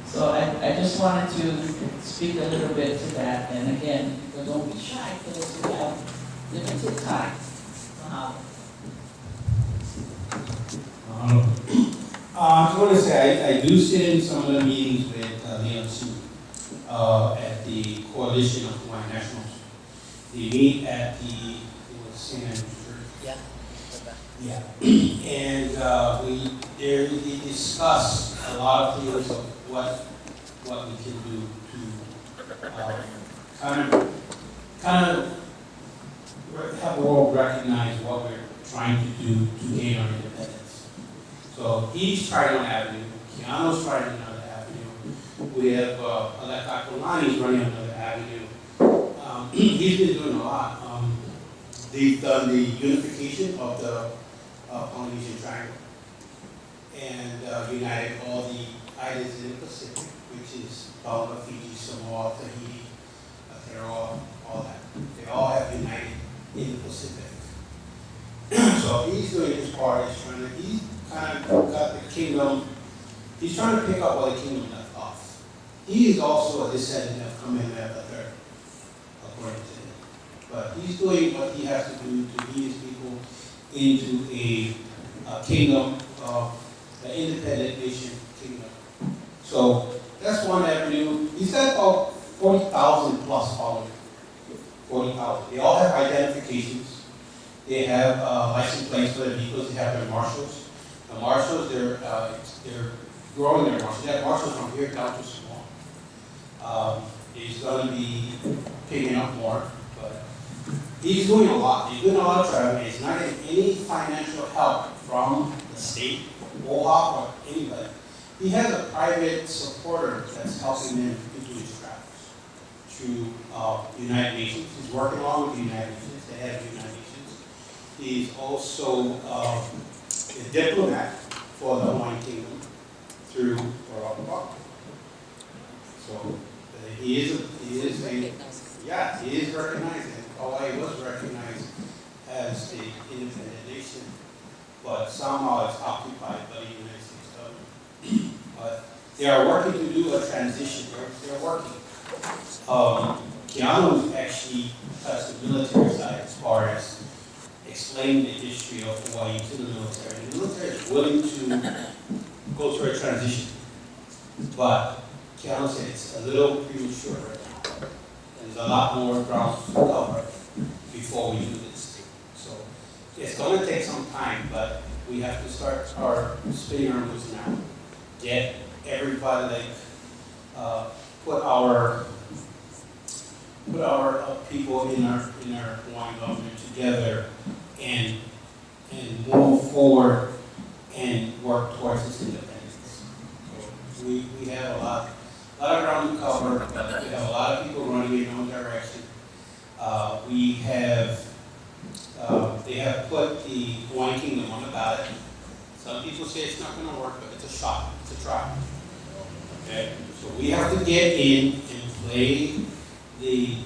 So I just wanted to speak a little bit to that. And again, but don't be shy because we have limited time. I just want to say, I do sit in some of the meetings with Leon Sue at the Coalition of Hawaiian Nationals. They meet at the St. Andrews Church. Yeah. And we discuss a lot of things of what we can do to kind of have the world recognize what we're trying to do to gain our independence. So he's trying one avenue, Keanu's trying another avenue. We have Kalani's running another avenue. He's been doing a lot. They've done the unification of the Polynesian Triangle and united all the islands in the Pacific, which is Tonga, Fiji, Samoa, Tahiti, Aotearoa, all that. They all have united in the Pacific. So he's doing his part. He's kind of got the kingdom. He's trying to pick up what the kingdom left off. He is also a descendant of Kamehameha III, according to him. But he's doing what he has to do to lead his people into a kingdom, an independent nation kingdom. So that's one avenue. He's got about 40,000 plus followers. 40,000. They all have identifications. They have license plates for their vehicles. They have their marshals. The marshals, they're growing their marshals. They have marshals from here down to Samoa. He's going to be picking up more, but he's doing a lot. He's doing a lot of traveling. He's not getting any financial help from the state, OHA, or anybody. he has a private supporter that's helping him into his travels through United Nations. He's working along with the United Nations, the head of the United Nations. He's also a diplomat for the Hawaiian Kingdom through Waiʻanae. So he is recognized, and Hawaii was recognized as an independent nation, but somehow it's occupied by the United States government. But they are working to do a transition. They're working. Keanu's actually touched the military side as far as explaining the history of Hawaii to the military. The military is willing to go through a transition, but Keanu said it's a little premature right now. There's a lot more ground to cover before we do this thing. So it's going to take some time, but we have to start spinning our wheels now. Get everybody, put our people in our Hawaiian government together and move forward and work towards its independence. So we have a lot of ground to cover, but we have a lot of people running in their own direction. They have put the Hawaiian Kingdom on the ballot. Some people say it's not going to work, but it's a shot, it's a try. Okay? So we have to get in and play the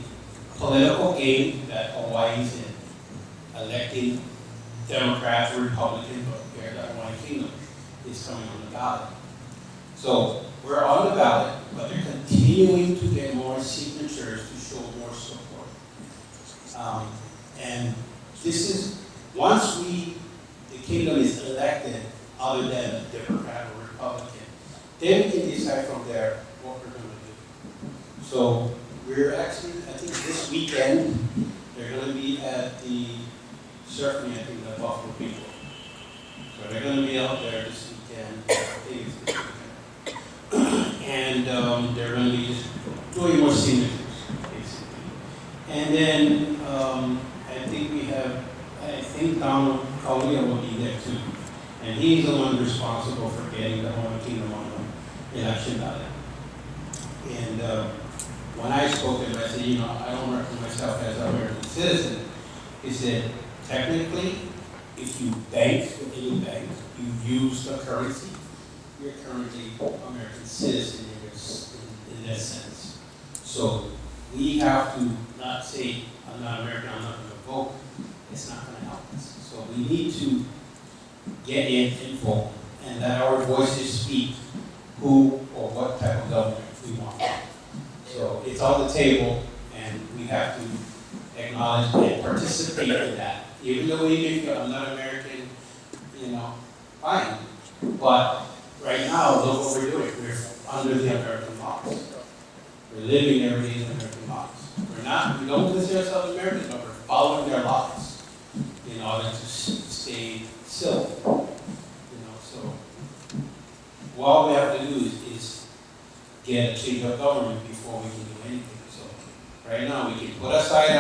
political game that Hawaii's in, electing Democrats or Republicans, but here the Hawaiian Kingdom is coming on the ballot. So we're on the ballot, but they're continuing to get more signatures to show more support. And this is, once the kingdom is elected, other than a Democrat or Republican, then we can decide from there what we're going to do. So we're actually, I think this weekend, they're going to be at the surf meet, I think, the Buffalo people. So they're going to be out there this weekend, I think it's this weekend. And they're going to be just doing more signatures, basically. And then I think Donald Kaulia will be there too. And he's the one responsible for getting the Hawaiian Kingdom on the election ballot. And when I spoke to him, I said, I don't reckon myself as an American citizen. He said, technically, if you bank with any bank, you use the currency, you're currently an American citizen in that sense. So we have to not say, I'm not American, I'm not going to vote. It's not going to help us. So we need to get in and vote and let our voices speak who or what type of government we want. So it's on the table, and we have to acknowledge and participate in that. Even though I'm not American, fine. But right now, look what we're doing. We're under the American laws. We're living every day in American laws. We don't consider ourselves Americans, but we're following their laws in order to stay civil. So what we have to do is get a change of government before we can do anything. So right now we can put aside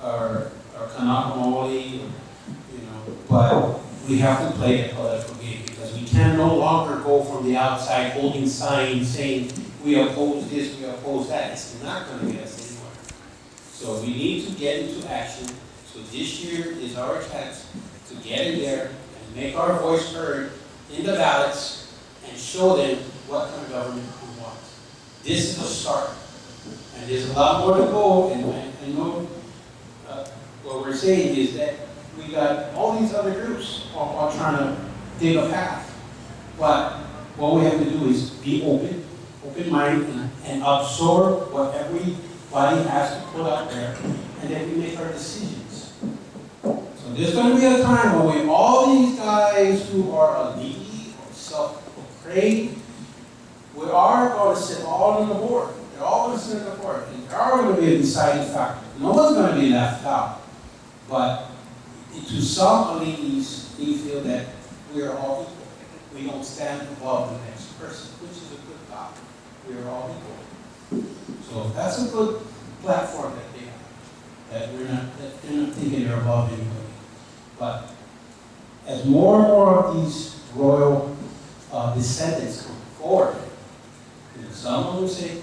our Kanaka Maoli, but we have to play a political game because we can no longer go from the outside holding signs saying we oppose this, we oppose that. It's not going to get us anywhere. So we need to get into action. So this year is our chance to get in there and make our voice heard in the ballots and show them what kind of government we want. This is a start. And there's a lot more to go. And I know what we're saying is that we got all these other groups all trying to dig a path. But what we have to do is be open-minded, and absorb what everybody has to put out there, and then we make our decisions. So there's going to be a time when all these guys who are elite or self-proclaimed, we are going to sit all on the board. They're all going to sit on the board, and they are going to be a deciding factor. No one's going to be left out. But to some elites, we feel that we are all equal. We don't stand above the next person, which is a good thought. We are all equal. So that's a good platform that they have. That they're not thinking they're above anybody. But as more and more of these royal descendants come forward. And some of them say,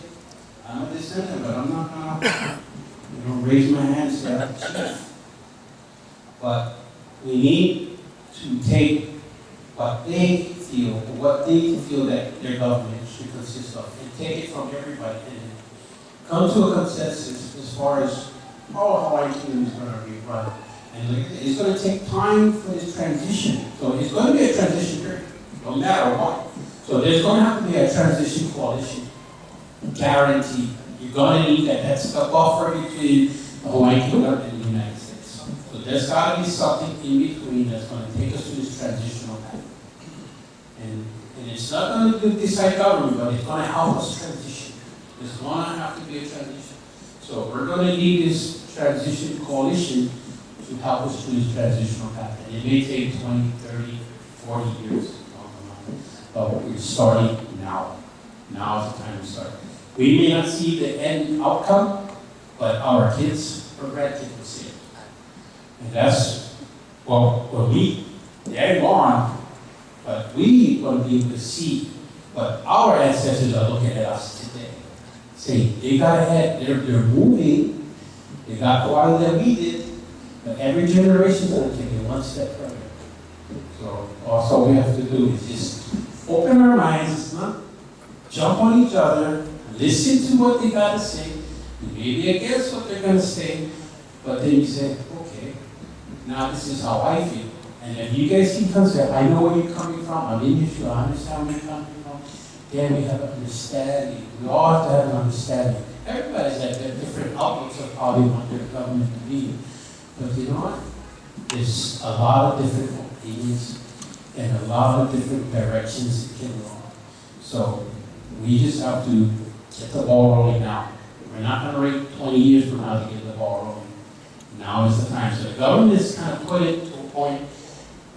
I'm a descendant, but I'm not gonna, raise my hand and say I'm a chief. But we need to take what they feel that their government should consist of, and take it from everybody and come to a consensus as far as how Hawaiian Kingdom is going to be run. And it's going to take time for this transition. So it's going to be a transition period, no matter what. So there's going to have to be a transition coalition, guaranteed. You're going to need that. That's the buffer between the Hawaiian Kingdom and the United States. So there's got to be something in between that's going to take us to this transitional path. And it's not going to decide government, but it's going to help us transition. There's going to have to be a transition. So we're going to need this transition coalition to help us through this transitional path. And it may take 20, 30, 40 years. But we're starting now. Now is the time to start. We may not see the end outcome, but our kids or grandkids will see it. And that's what they're gone, but we want to be able to see what our ancestors are looking at us today. Say, they got ahead, they're moving, they got farther than we did, but every generation is going to take it one step further. So all we have to do is just open our minds, not jump on each other, listen to what they got to say, you may be against what they're going to say, but then you say, okay, now this is how I feel. And if you guys can come say, I know where you're coming from, I'm in your shoe, I understand where you're coming from, then we have an understanding. We all have to have an understanding. Everybody's got their different outlooks of how they want their government to be. But you know what? There's a lot of different opinions and a lot of different directions it can go. So we just have to get the ball rolling now. We're not going to wait 20 years from now to get the ball rolling. Now is the time. So the government is kind of put it to a point.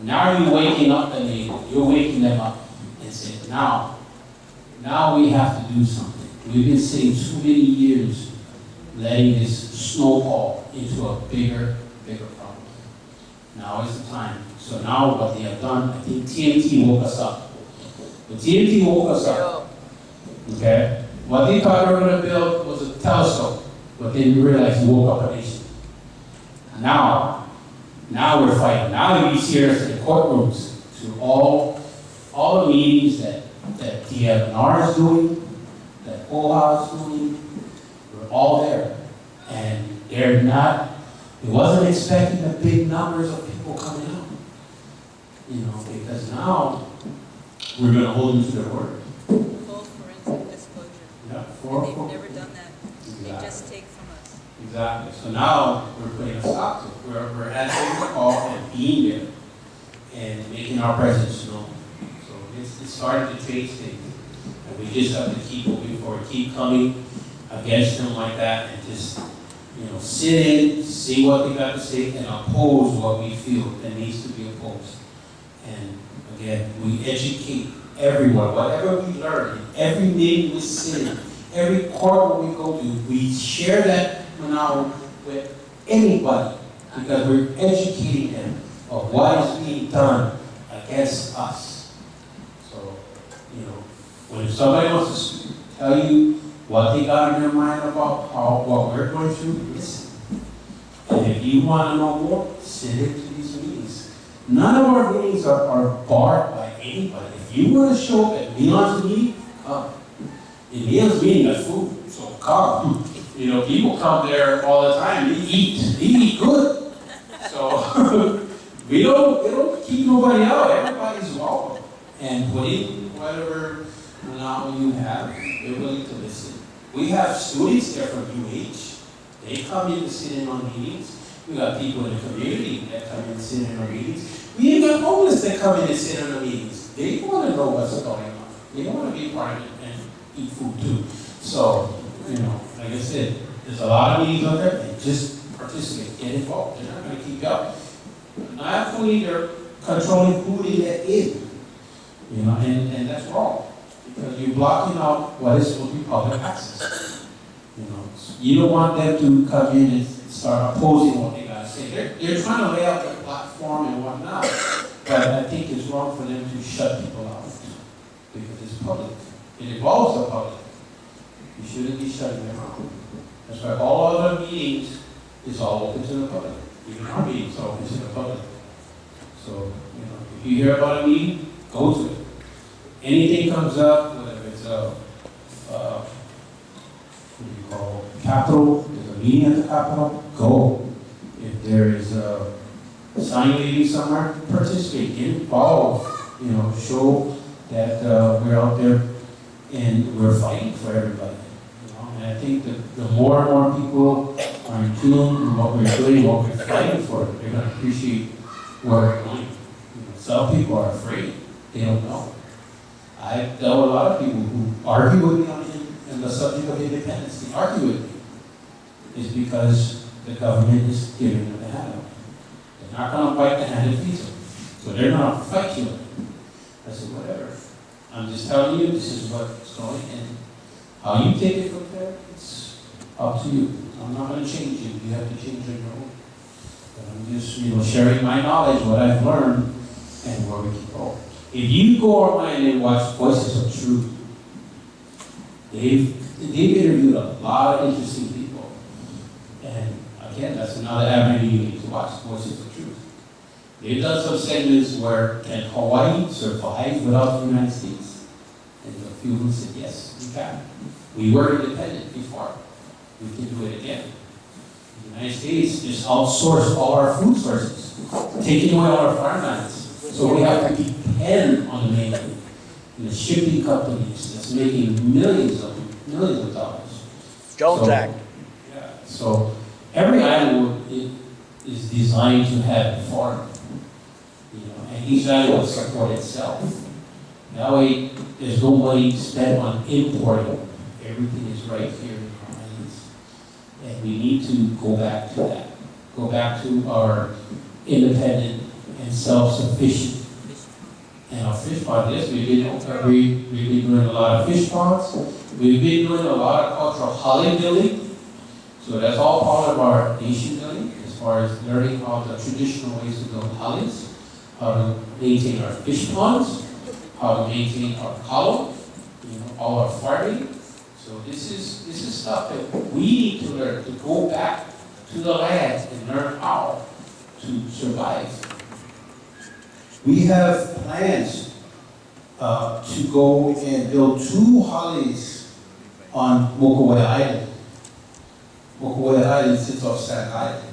Now you're waking up the neighbors. You're waking them up and saying, now we have to do something. We've been sitting too many years letting this snowball into a bigger problem. Now is the time. So now what they have done, I think TNT woke us up. The TNT woke us up. Okay? What they thought they were going to build was a telescope, but they didn't realize you woke up a nation. Now we're fighting. Now you see us in the courtrooms to all the meetings that DFNR is doing, that OHA is doing. We're all there. And they're not, it wasn't expecting the big numbers of people coming out. Because now we're going to hold them to their word. Full forensic disclosure. Yeah, And they've never done that. Exactly. They just take from us. Exactly. So now we're putting a stop to it. We're answering the call and being there and making our presence known. So it's starting to change things. And we just have to keep moving forward, keep coming against them like that, and just sit in, see what they got to say, and oppose what we feel that needs to be opposed. And again, we educate everyone. Whatever we learn, every meeting we sit in, every court we go to, we share that now with anybody, because we're educating them of what is being done against us. So, when somebody wants to tell you what they got in their mind about what we're going through, listen. And if you want to know more, sit into these meetings. None of our meetings are barred by anybody. If you want to show up at Milan's meeting, come. In Milan's meeting, there's food, so come. People come there all the time. They eat good. So we don't keep nobody out. Everybody's welcome. And put in whatever knowledge you have, they're willing to listen. We have students there from UH. They come in to sit in on meetings. We got people in the community that come in and sit in on meetings. We even got homeless that come in and sit in on meetings. They want to know what's going on. They want to be part of it and eat food too. So, like I said, there's a lot of meetings out there, and just participate, get involved. They're not going to keep you out. Not only they're controlling who they let in, and that's wrong. Because you're blocking out what is supposed to be public access. You don't want them to come in and start opposing what they got to say. They're trying to lay out their platform and whatnot, but I think it's wrong for them to shut people out. public. It involves the public. You shouldn't be shutting them out. That's why all other meetings is all open to the public. Even our meetings are open to the public. So, if you hear about a meeting, go to it. Anything comes up, whether it's Capitol, there's a meeting at the Capitol, go. If there is a sign leading somewhere, participate, get involved, show that we're out there and we're fighting for everybody. And I think that the more and more people are in tune with what we're doing, what we're fighting for, they're going to appreciate where we're going. Some people are afraid, they don't know. I've dealt with a lot of people who argue with me on the subject of independence. They argue with me. It's because the government is giving them the handout. They're not going to bite the hand that feeds them. So they're not fight you. I said, whatever. I'm just telling you, this is what's going in. How you take it from there, it's up to you. I'm not going to change you. You have to change on your own. But I'm just, sharing my knowledge, what I've learned, and where we can go. If you go online and watch Voices of Truth, they've interviewed a lot of interesting people. And again, that's another avenue you need to watch, Voices of Truth. They've done some segments where can Hawaii survive without the United States? And a few of them said, yes, we can. We were independent before. We can do it again. The United States just outsourced all our food sources, taking away all our farmlands. So we have to depend on the mainland and the shipping companies that's making millions of dollars. Jones Act. Yeah. So every island is designed to have a farm, and each island will support itself. That way, there's no money spent on importing. Everything is right here in our islands, and we need to go back to that. Go back to our independent and self-sufficient. And our fish pond, yes, we've been doing a lot of fish ponds. We've been doing a lot of cultural holly building. So that's all part of our nation building, as far as learning how the traditional ways to build hollies, how to maintain our fish ponds, how to maintain our column, all our farming. So this is stuff that we need to learn, to go back to the land and learn how to survive. We have plans to go and build 2 hollies on Mokuʻe Island. Mokuʻe Island sits off Staten Island.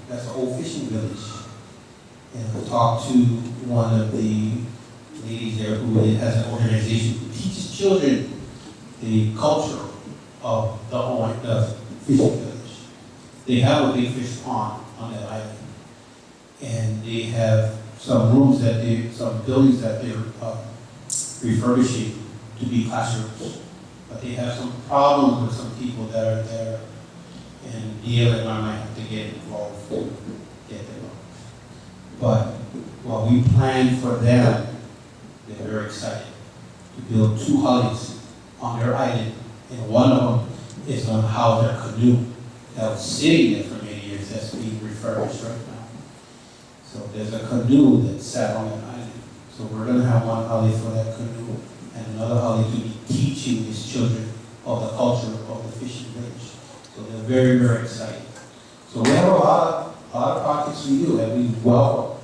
That's an old fishing village. And I talked to one of the ladies there who has an organization who teaches children the culture of the fishing village. They have a big fish pond on that island. And they have some buildings that they're refurbishing to be classrooms. But they have some problems with some people that are there, and Neil and I might have to get involved to get them up. But what we planned for them, they're very excited to build 2 hollies on their island, and one of them is going to house their canoe that was sitting there for many years that's being refurbished right now. So there's a canoe that sat on that island. So we're going to have one holly for that canoe and another holly to be teaching these children of the culture of the fishing village. So they're very, very excited. So we have a lot of projects we do, and we welcome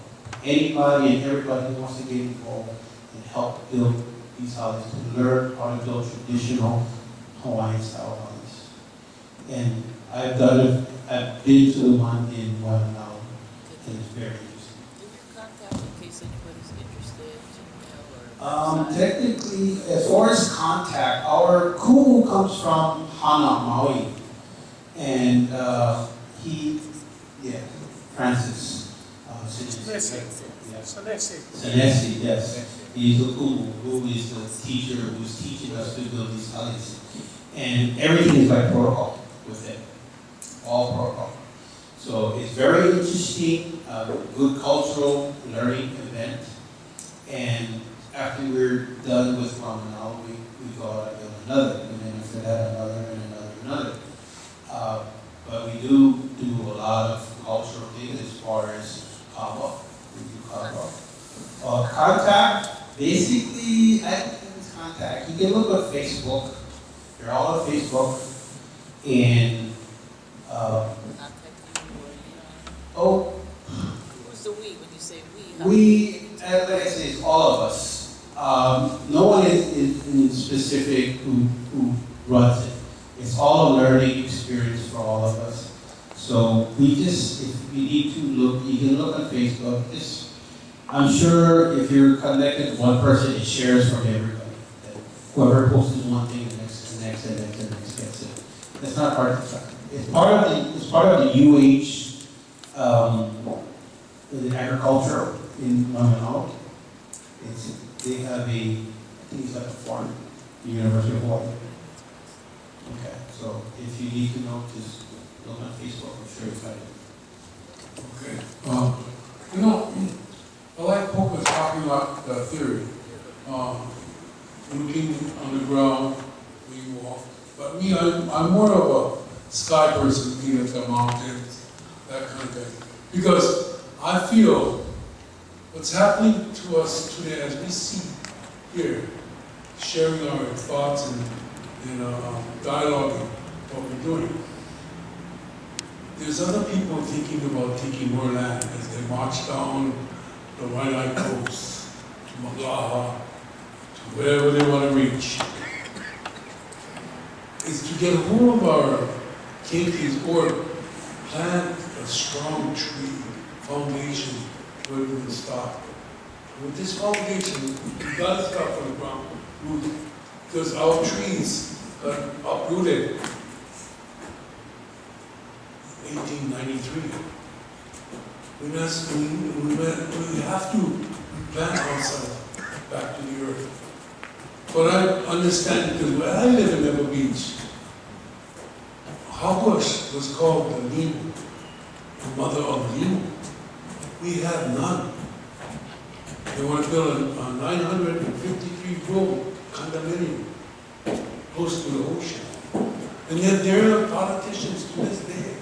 anybody and everybody who wants to get involved and help build these hollies, to learn how to build traditional Hawaiian style hollies. And I've been to the one in Waiʻanae, and it's very interesting. Technically, as far as contact, our kumu comes from Hana, Maui. And Francis. Senesi, yes. He's the kumu, who is the teacher who's teaching us to build these hollies. And everything is by protocol with it. All protocol. So it's very interesting, good cultural learning event. And after we're done with one now, we go out and build another, and then after that another, and another. But we do a lot of cultural things as far as kapua. We do kapua. Contact, basically, I think it's contact. You can They're all on Facebook, and, oh, Who's the we, when you say we? we, like I say, it's all of us. No one is in specific who runs it. It's all a learning experience for all of us. So we just, if you need to look, you can look on Facebook. I'm sure if you're connected to one person, it shares from everybody. Whoever posts one thing, the next gets it. That's not part of the It's part of the UH the agriculture in Maunakea. They have I think it's like a farm, the University of Hawaii. Okay, so if you need to know, just look on Facebook. I'm sure you find it. Okay. I like Pope is talking about the theory. Looking on the ground, we walk. But me, I'm more of a sky person, looking at the mountains, that kind of thing. Because I feel what's happening to us today as we see here, sharing our thoughts and dialoguing what we're doing. There's other people thinking about taking more land as they march down the Waiʻanae Coast, to Malaha, to wherever they want to reach. Is to get a hold of our keikis or plant a strong tree foundation where we can start. With this foundation, we got to start from the ground root because our trees got uprooted 1893. We have to plant ourselves back to the earth. But I understand because when I live in Pebble Beach, Hogwash was called the Limu, the mother of Limu. We have none. They want to build a 953-room condominium close to the ocean. And yet there are politicians to this day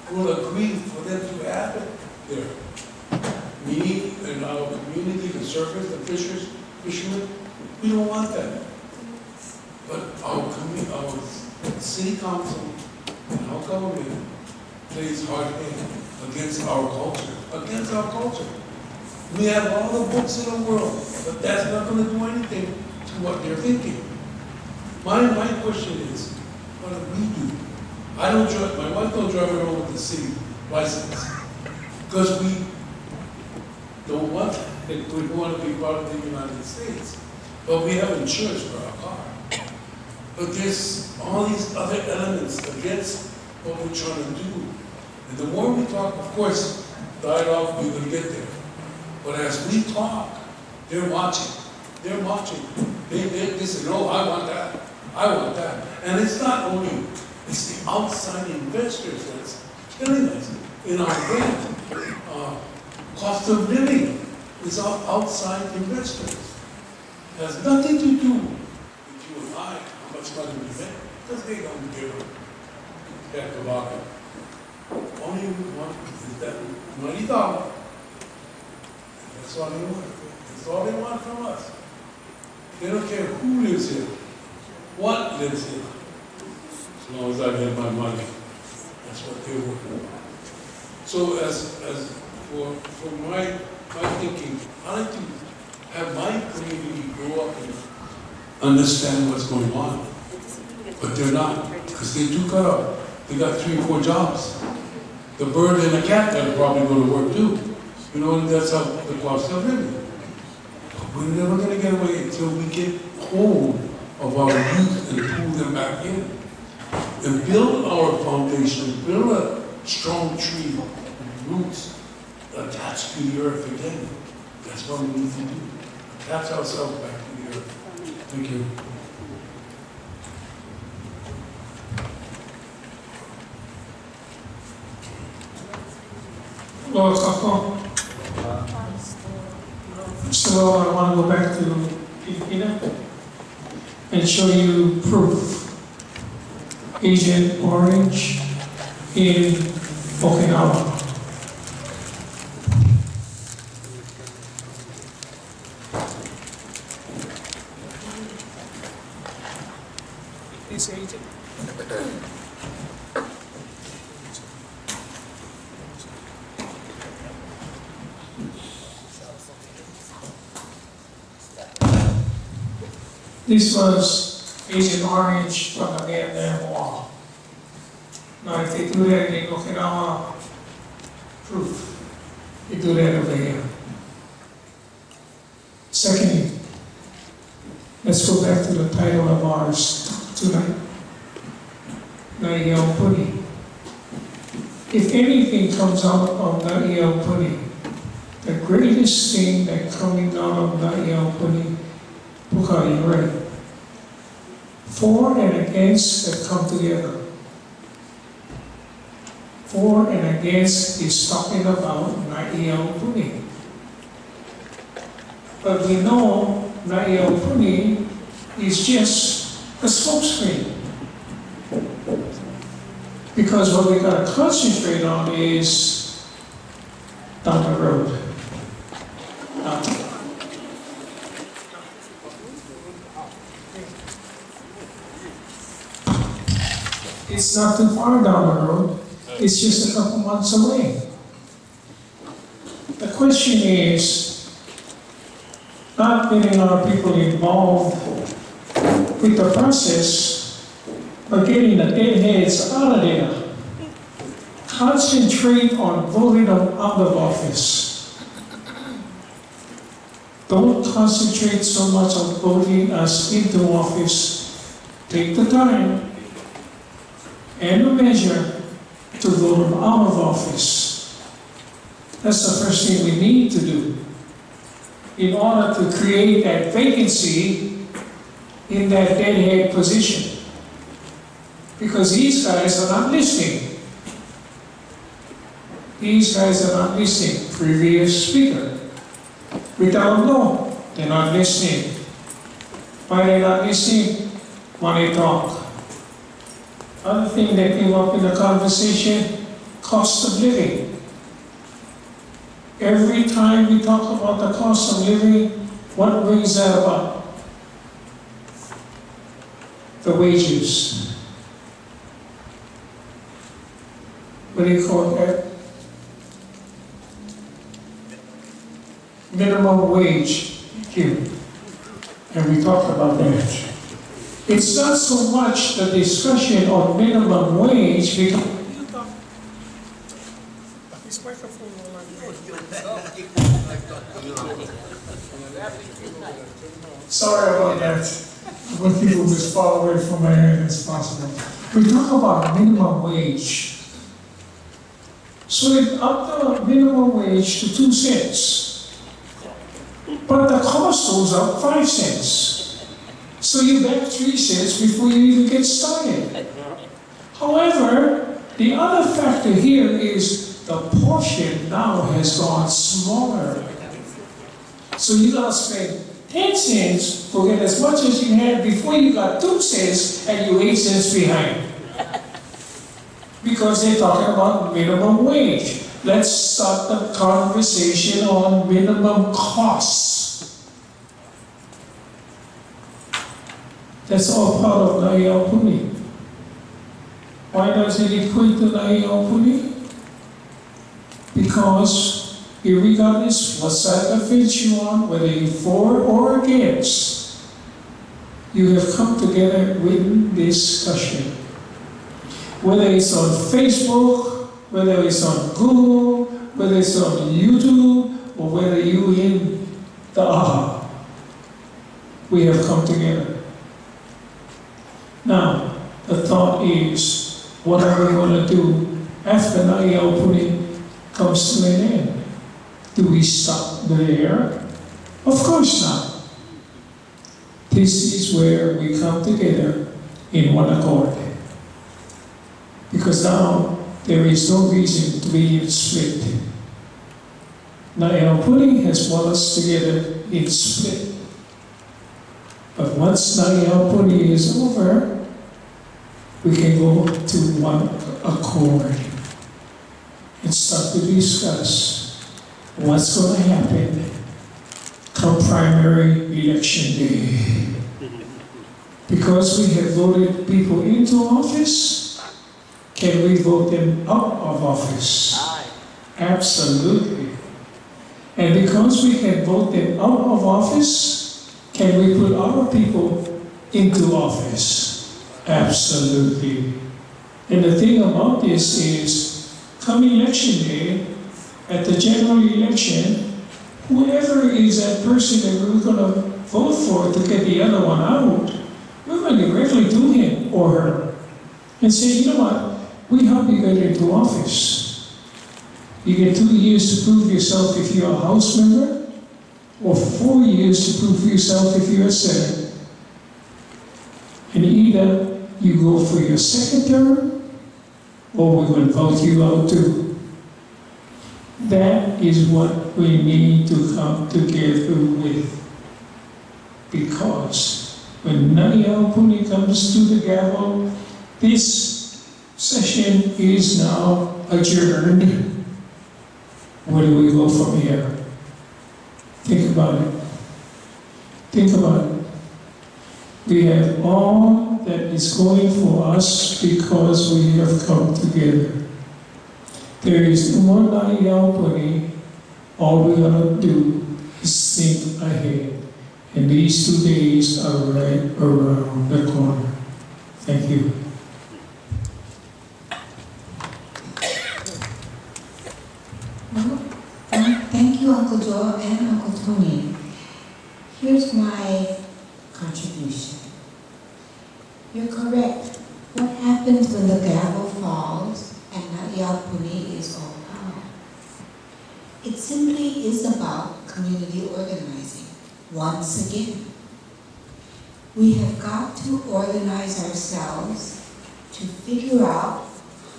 who will agree for them to have it there. Me and our community, the surfers, the fishermen, we don't want that. But our city council and our government plays hard hand against our culture. We have all the books in the world, but that's not going to do anything to what they're thinking. My question is, what do we do? My wife don't drive around with the city license because we don't want it. We want to be part of the United States, but we have insurance for our car. But there's all these other elements against what we're trying to do. And the more we talk, of course, dialogue, we will get there. But as we talk, they're watching. They say, no, I want that. And it's not only, it's the outside investors that's killing us in our rent. Cost of living is our outside investors. It has nothing to do with you and I, how much money we make, because they don't give a heck about it. Only we want is that money dollar. That's all they want. That's all they want from us. They don't care who lives here, what lives here, as long as I get my money. That's what they're working on. So as for my thinking, I like to have my community grow up and understand what's going on. But they're not, because they're too cut up. They got 3 or 4 jobs. The bird and the cat that'll probably go to work too. You know, and that's how the cost of living. But we're never going to get away until we get hold of our youth and pull them back in. And build our foundation, build a strong tree, roots attached to the earth again. That's what we need to do. Attach ourselves back to the earth. Thank you. Well, Kako. So I want to go back to Filipina and show you proof. Agent Orange in Okinawa. Please, agent. This was Agent Orange from the Vietnam War. Now, if they do that in Okinawa, proof, they do that over here. Secondly, let's go back to the title of ours tonight. Naʻi Aupuni. If anything comes out of Naʻi Aupuni, the greatest thing that coming out of Naʻi Aupuni, Puka, you ready? For and against that come together. For and against is talking about Naʻi Aupuni. But we know Naʻi Aupuni is just a smokescreen. Because what we got to concentrate on is down the road. It's not too far down the road. It's just a couple months away. The question is not getting our people involved with the process, but getting the deadheads out of there. Concentrate on voting them out of office. Don't concentrate so much on voting us into office. Take the time and the measure to vote them out of office. That's the first thing we need to do in order to create that vacancy in that deadhead position. Because these guys are not listening. These guys are not listening. Previous speaker. We don't know. They're not listening. Why they're not listening? When they talk. Other thing that came up in the conversation, cost of living. Every time we talk about the cost of living, what brings that about? The wages. What do you call that? Minimum wage. Here. And we talked about that. It's not so much the discussion on minimum wage because sorry about that. I want people as far away from my head as possible. We talk about minimum wage. So it upped the minimum wage to 2 cents. But the cost goes up 5 cents. So you back 3 cents before you even get started. However, the other factor here is the portion now has gone smaller. So you gotta spend 10 cents to get as much as you had before you got 2 cents and you're 8 cents behind. Because they're talking about minimum wage. Let's start the conversation on minimum costs. That's all part of Naʻi Aupuni. Why does it equate to Naʻi Aupuni? Because regardless what side of the fence you're on, whether you're for or against, you have come together with discussion. Whether it's on Facebook, whether it's on Google, whether it's on YouTube, or whether you're in the AHA, we have come together. Now, the thought is, what are we going to do after Naʻi Aupuni comes to an end? Do we stop there? Of course not. This is where we come together in one accord. Because now there is no reason to be split. Naʻi Aupuni has brought us together in split. But once Naʻi Aupuni is over, we can go to one accord and start to discuss what's going to happen come primary election day. Because we have voted people into office, can we vote them out of office? Absolutely. And because we can vote them out of office, can we put our people into office? Absolutely. And the thing about this is, come election day, at the general election, whoever is that person that we're going to vote for to get the other one out, we're going to directly to him or her and say, you know what, we help you get into office. You get 2 years to prove yourself if you're a House member, or 4 years to prove yourself if you're a Senator. And either you go for your second term, or we're going to vote you out too. That is what we need to come together with. Because when Naʻi Aupuni comes to the gavel, this session is now adjourned. Where do we go from here? Think about it. Think about it. We have all that is going for us because we have come together. There is no more Naʻi Aupuni. All we're going to do is think ahead. And these 2 days are right around the corner. Thank you. Well, thank you, Uncle Joe and Uncle Tony. Here's my contribution. You're correct. What happens when the gavel falls and Naʻi Aupuni is all power? It simply is about community organizing. Once again, we have got to organize ourselves to figure out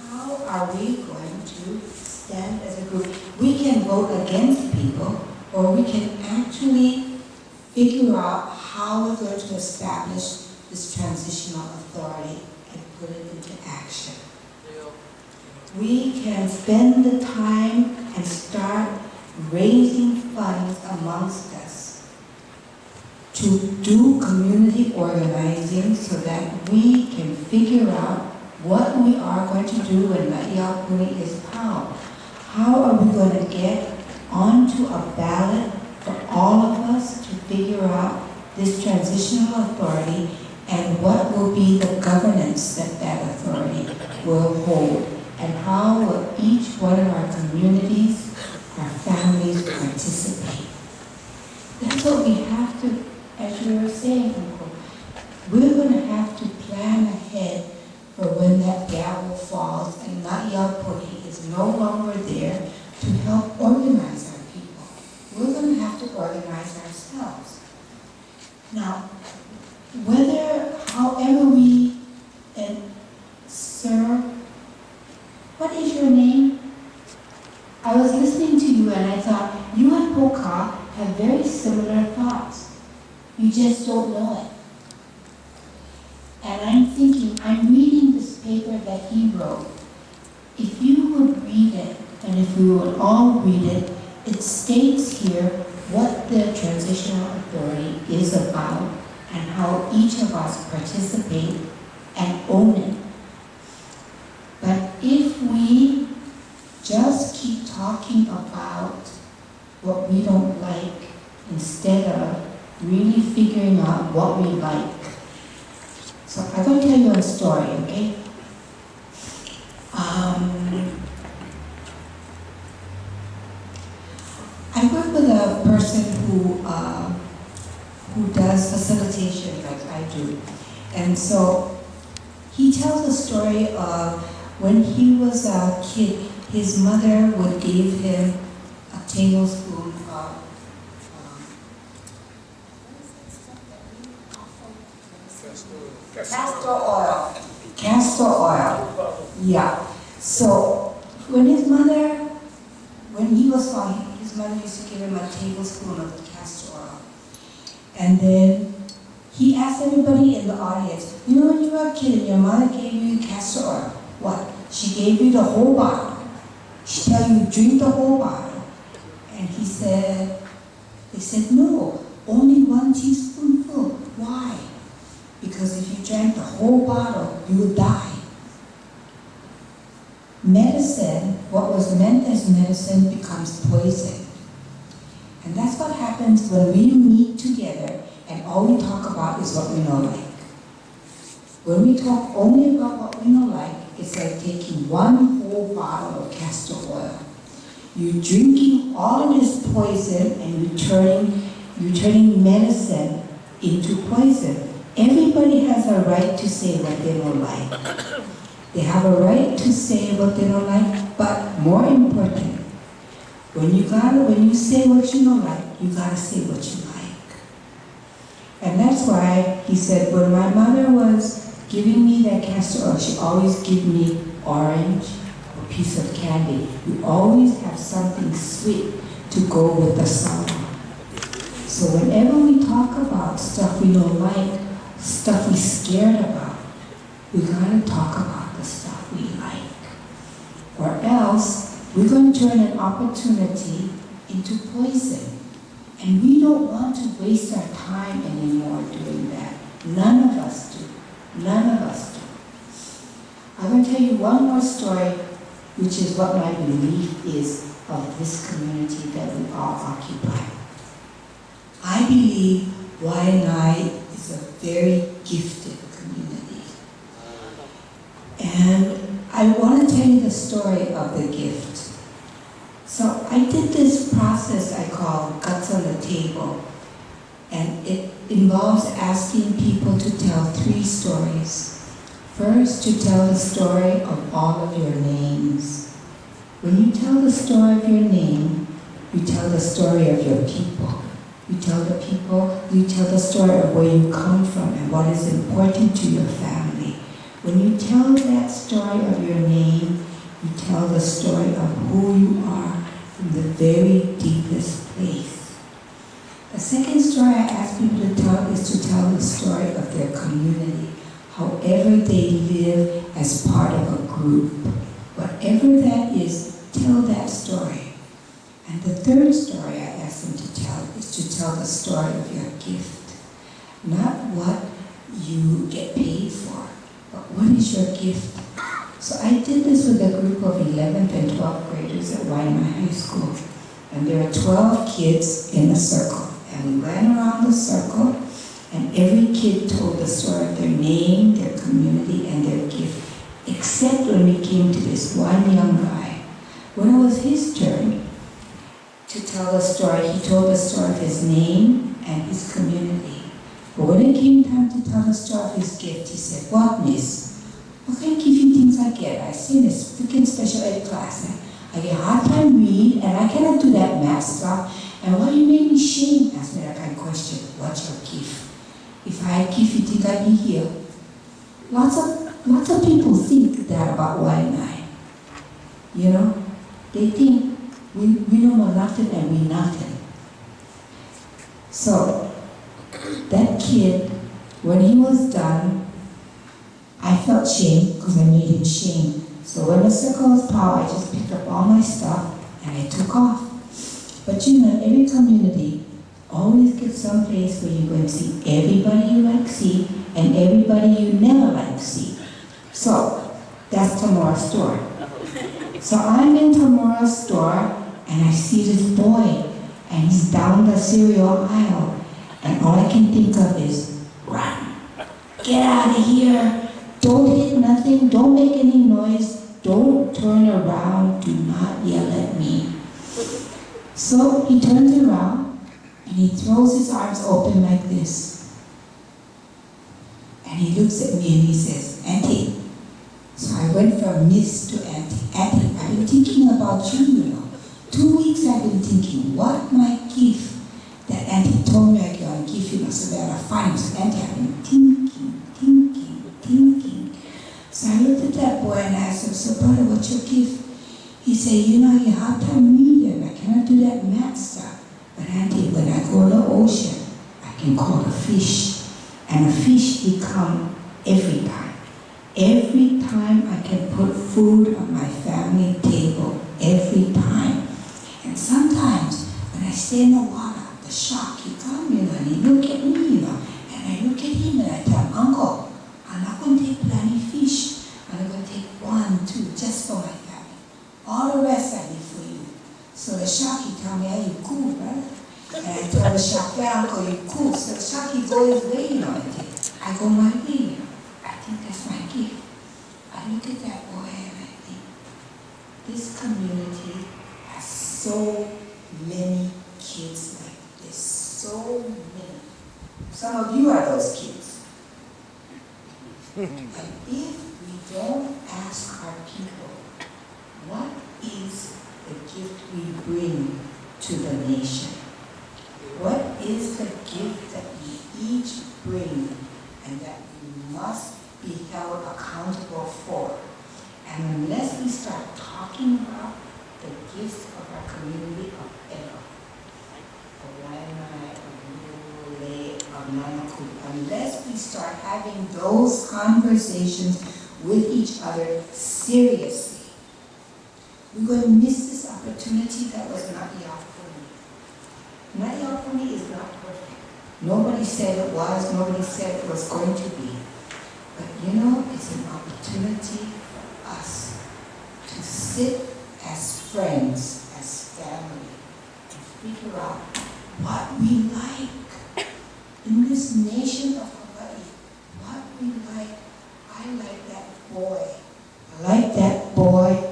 how are we going to stand as a group. We can vote against people, or we can actually figure out how we're going to establish this transitional authority and put it into action. We can spend the time and start raising funds amongst us to do community organizing so that we can figure out what we are going to do when Naʻi Aupuni is power. How are we going to get onto a ballot for all of us to figure out this transitional authority and what will be the governance that that authority will hold, and how will each one of our communities, our families participate. That's what we have to, as you were saying, Uncle, we're going to have to plan ahead for when that gavel falls and Naʻi Aupuni is no longer there to help organize our people. We're going to have to organize ourselves. Now, however we, and sir, what is your name? I was listening to you and I thought, you and Poka have very similar thoughts. You just don't know it. And I'm thinking, I'm reading this paper that he wrote. If you would read it, and if we would all read it, it states here what the transitional authority is about and how each of us participate and own it. But if we just keep talking about what we don't like instead of really figuring out what we like. So I'm going to tell you a story, okay? I work with a person who does facilitation like I do. And so he tells a story of when he was a kid, his mother would give him a tablespoon of castor oil. Castor oil. Yeah. So when his mother, when he was small, his mother used to give him a tablespoon of castor oil. And then he asked everybody in the audience, you know when you were a kid and your mother gave you castor oil, what? She gave you the whole bottle. She tell you drink the whole bottle. And he said, they said, no, only 1 teaspoonful. Why? because if you drank the whole bottle, you would die. Medicine, what was meant as medicine, becomes poison. And that's what happens when we meet together and all we talk about is what we know like. When we talk only about what we know like, it's like taking one whole bottle of castor oil. You're drinking all of this poison and you're turning medicine into poison. Everybody has a right to say what they don't like. They have a right to say what they don't like, but more important, when you say what you don't like, you gotta say what you like. And that's why he said, when my mother was giving me that castor oil, she always gave me orange, a piece of candy. We always have something sweet to go with the sour. So whenever we talk about stuff we don't like, stuff we're scared about, we gotta talk about the stuff we like. Or else, we're going to turn an opportunity into poison. And we don't want to waste our time anymore doing that. None of us do. None of us do. I'm going to tell you one more story, which is what my belief is of this community that we all occupy. I believe Waianae is a very gifted community. And I want to tell you the story of the gift. So I did this process I call Guts on the Table, and it involves asking people to tell 3 stories. First, to tell the story of all of your names. When you tell the story of your name, you tell the story of your people. You tell the story of where you come from and what is important to your family. When you tell that story of your name, you tell the story of who you are from the very deepest place. The second story I ask people to tell is to tell the story of their community, however they live as part of a group. Whatever that is, tell that story. And the third story I ask them to tell is to tell the story of your gift. Not what you get paid for, but what is your gift? So I did this with a group of 11th and 12th graders at Waianae High School. And there were 12 kids in a circle. And we went around the circle, and every kid told the story of their name, their community, and their gift. Except when we came to this one young guy. When it was his turn to tell the story, he told the story of his name and his community. But when it came time to tell the story of his gift, he said, "What, miss? What kind of gifting things I get? I see in this freaking special ed class. I get a hard time read, and I cannot do that math stuff. And why you make me shame?" Asked me that kind of question. What's your gift? If I had gift, you think I'd be here? Lots of people think that about Waianae. You know? They think we know nothing and we nothing. So, that kid, when he was done, I felt shame because I made him shame. So when the circle was power, I just picked up all my stuff and I took off. But you know, every community always gets some place where you're going to see everybody you like see and everybody you never like see. So that's Tamora's store. So I'm in Tamora's store and I see this boy and he's down the cereal aisle and all I can think of is, run, get out of here, don't hit nothing, don't make any noise, don't turn around, do not yell at me. So he turns around and he throws his arms open like this. And he looks at me and he says, "Auntie." So I went from miss to auntie. "Auntie, I've been thinking about you, you know. 2 weeks I've been thinking, what my gift?" That auntie told me I could give you, so that I find him. So auntie, I've been thinking. So I looked at that boy and I asked him, "So brother, what's your gift?" He said, "You know, you have time reading. I cannot do that math stuff. But auntie, when I go to the ocean, I can call a fish. And a fish, he come every time. Every time I can put food on my family table. Every time. And sometimes, when I stay in the water, the shark, he come, you know, and he look at me, you know. And I look at him and I tell him, 'Uncle, was Uncle you cool, so Shaki always waiting on it. I go, my baby, I think that's my gift. I look at that boy and I think, this community has so many kids like this, so many. Some of you are those kids. And if we don't ask our people, what is the gift we bring to the nation? What is the gift that we each bring and that we must be held accountable for? And unless we start talking about the gifts of our community of Waianae, of Lule, of Nānākuli, unless we start having those conversations with each other seriously, we're going to miss this opportunity that was Naʻi Aupuni. Naʻi Aupuni is not perfect. Nobody said it was, nobody said it was going to be. But you know, it's an opportunity for us to sit as friends, as family, and figure out what we like in this nation of Hawaii. What we like. I like that boy. I like that boy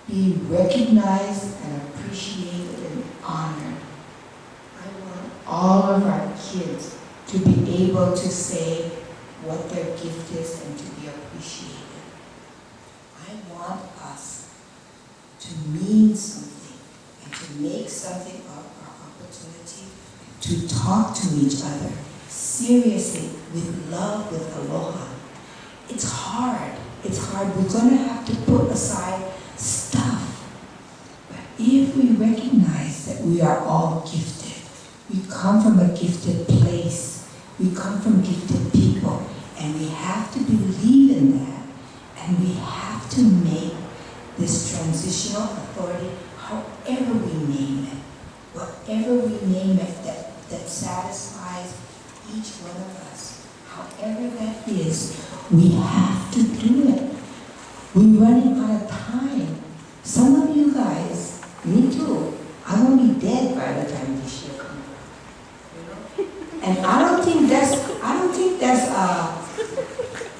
be recognized and appreciated and honored. I want all of our kids to be able to say what their gift is and to be appreciated. I want us to mean something and to make something of our opportunity to talk to each other seriously, with love, with aloha. It's hard. It's hard. We're going to have to put aside stuff. But if we recognize that we are all gifted, we come from a gifted place, we come from gifted people, and we have to believe in that, and we have to make this transitional authority, however we name it, whatever we name it, that satisfies each one of us, however that is, we have to do it. We're running out of time. Some of you guys, me too, I won't be dead by the time this year comes. You know? And I don't think that's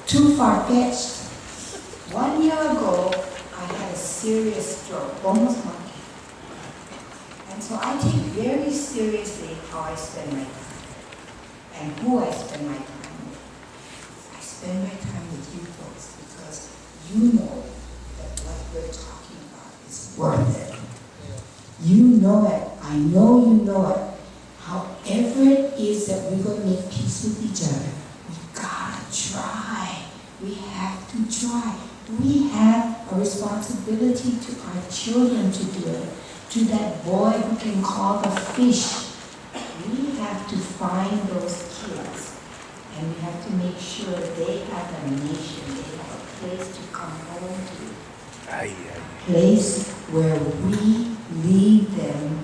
too far-fetched. 1 year ago, I had a serious stroke, almost my kid. And so I take very seriously how I spend my time and who I spend my time with. I spend my time with you folks because you know that what we're talking about is worth it. You know it. I know you know it. However it is that we're going to make peace with each other, we gotta try. We have to try. We have a responsibility to our children to do it. To that boy who can call the fish. We have to find those kids. And we have to make sure they have a nation, they have a place to come home to. A place where we leave them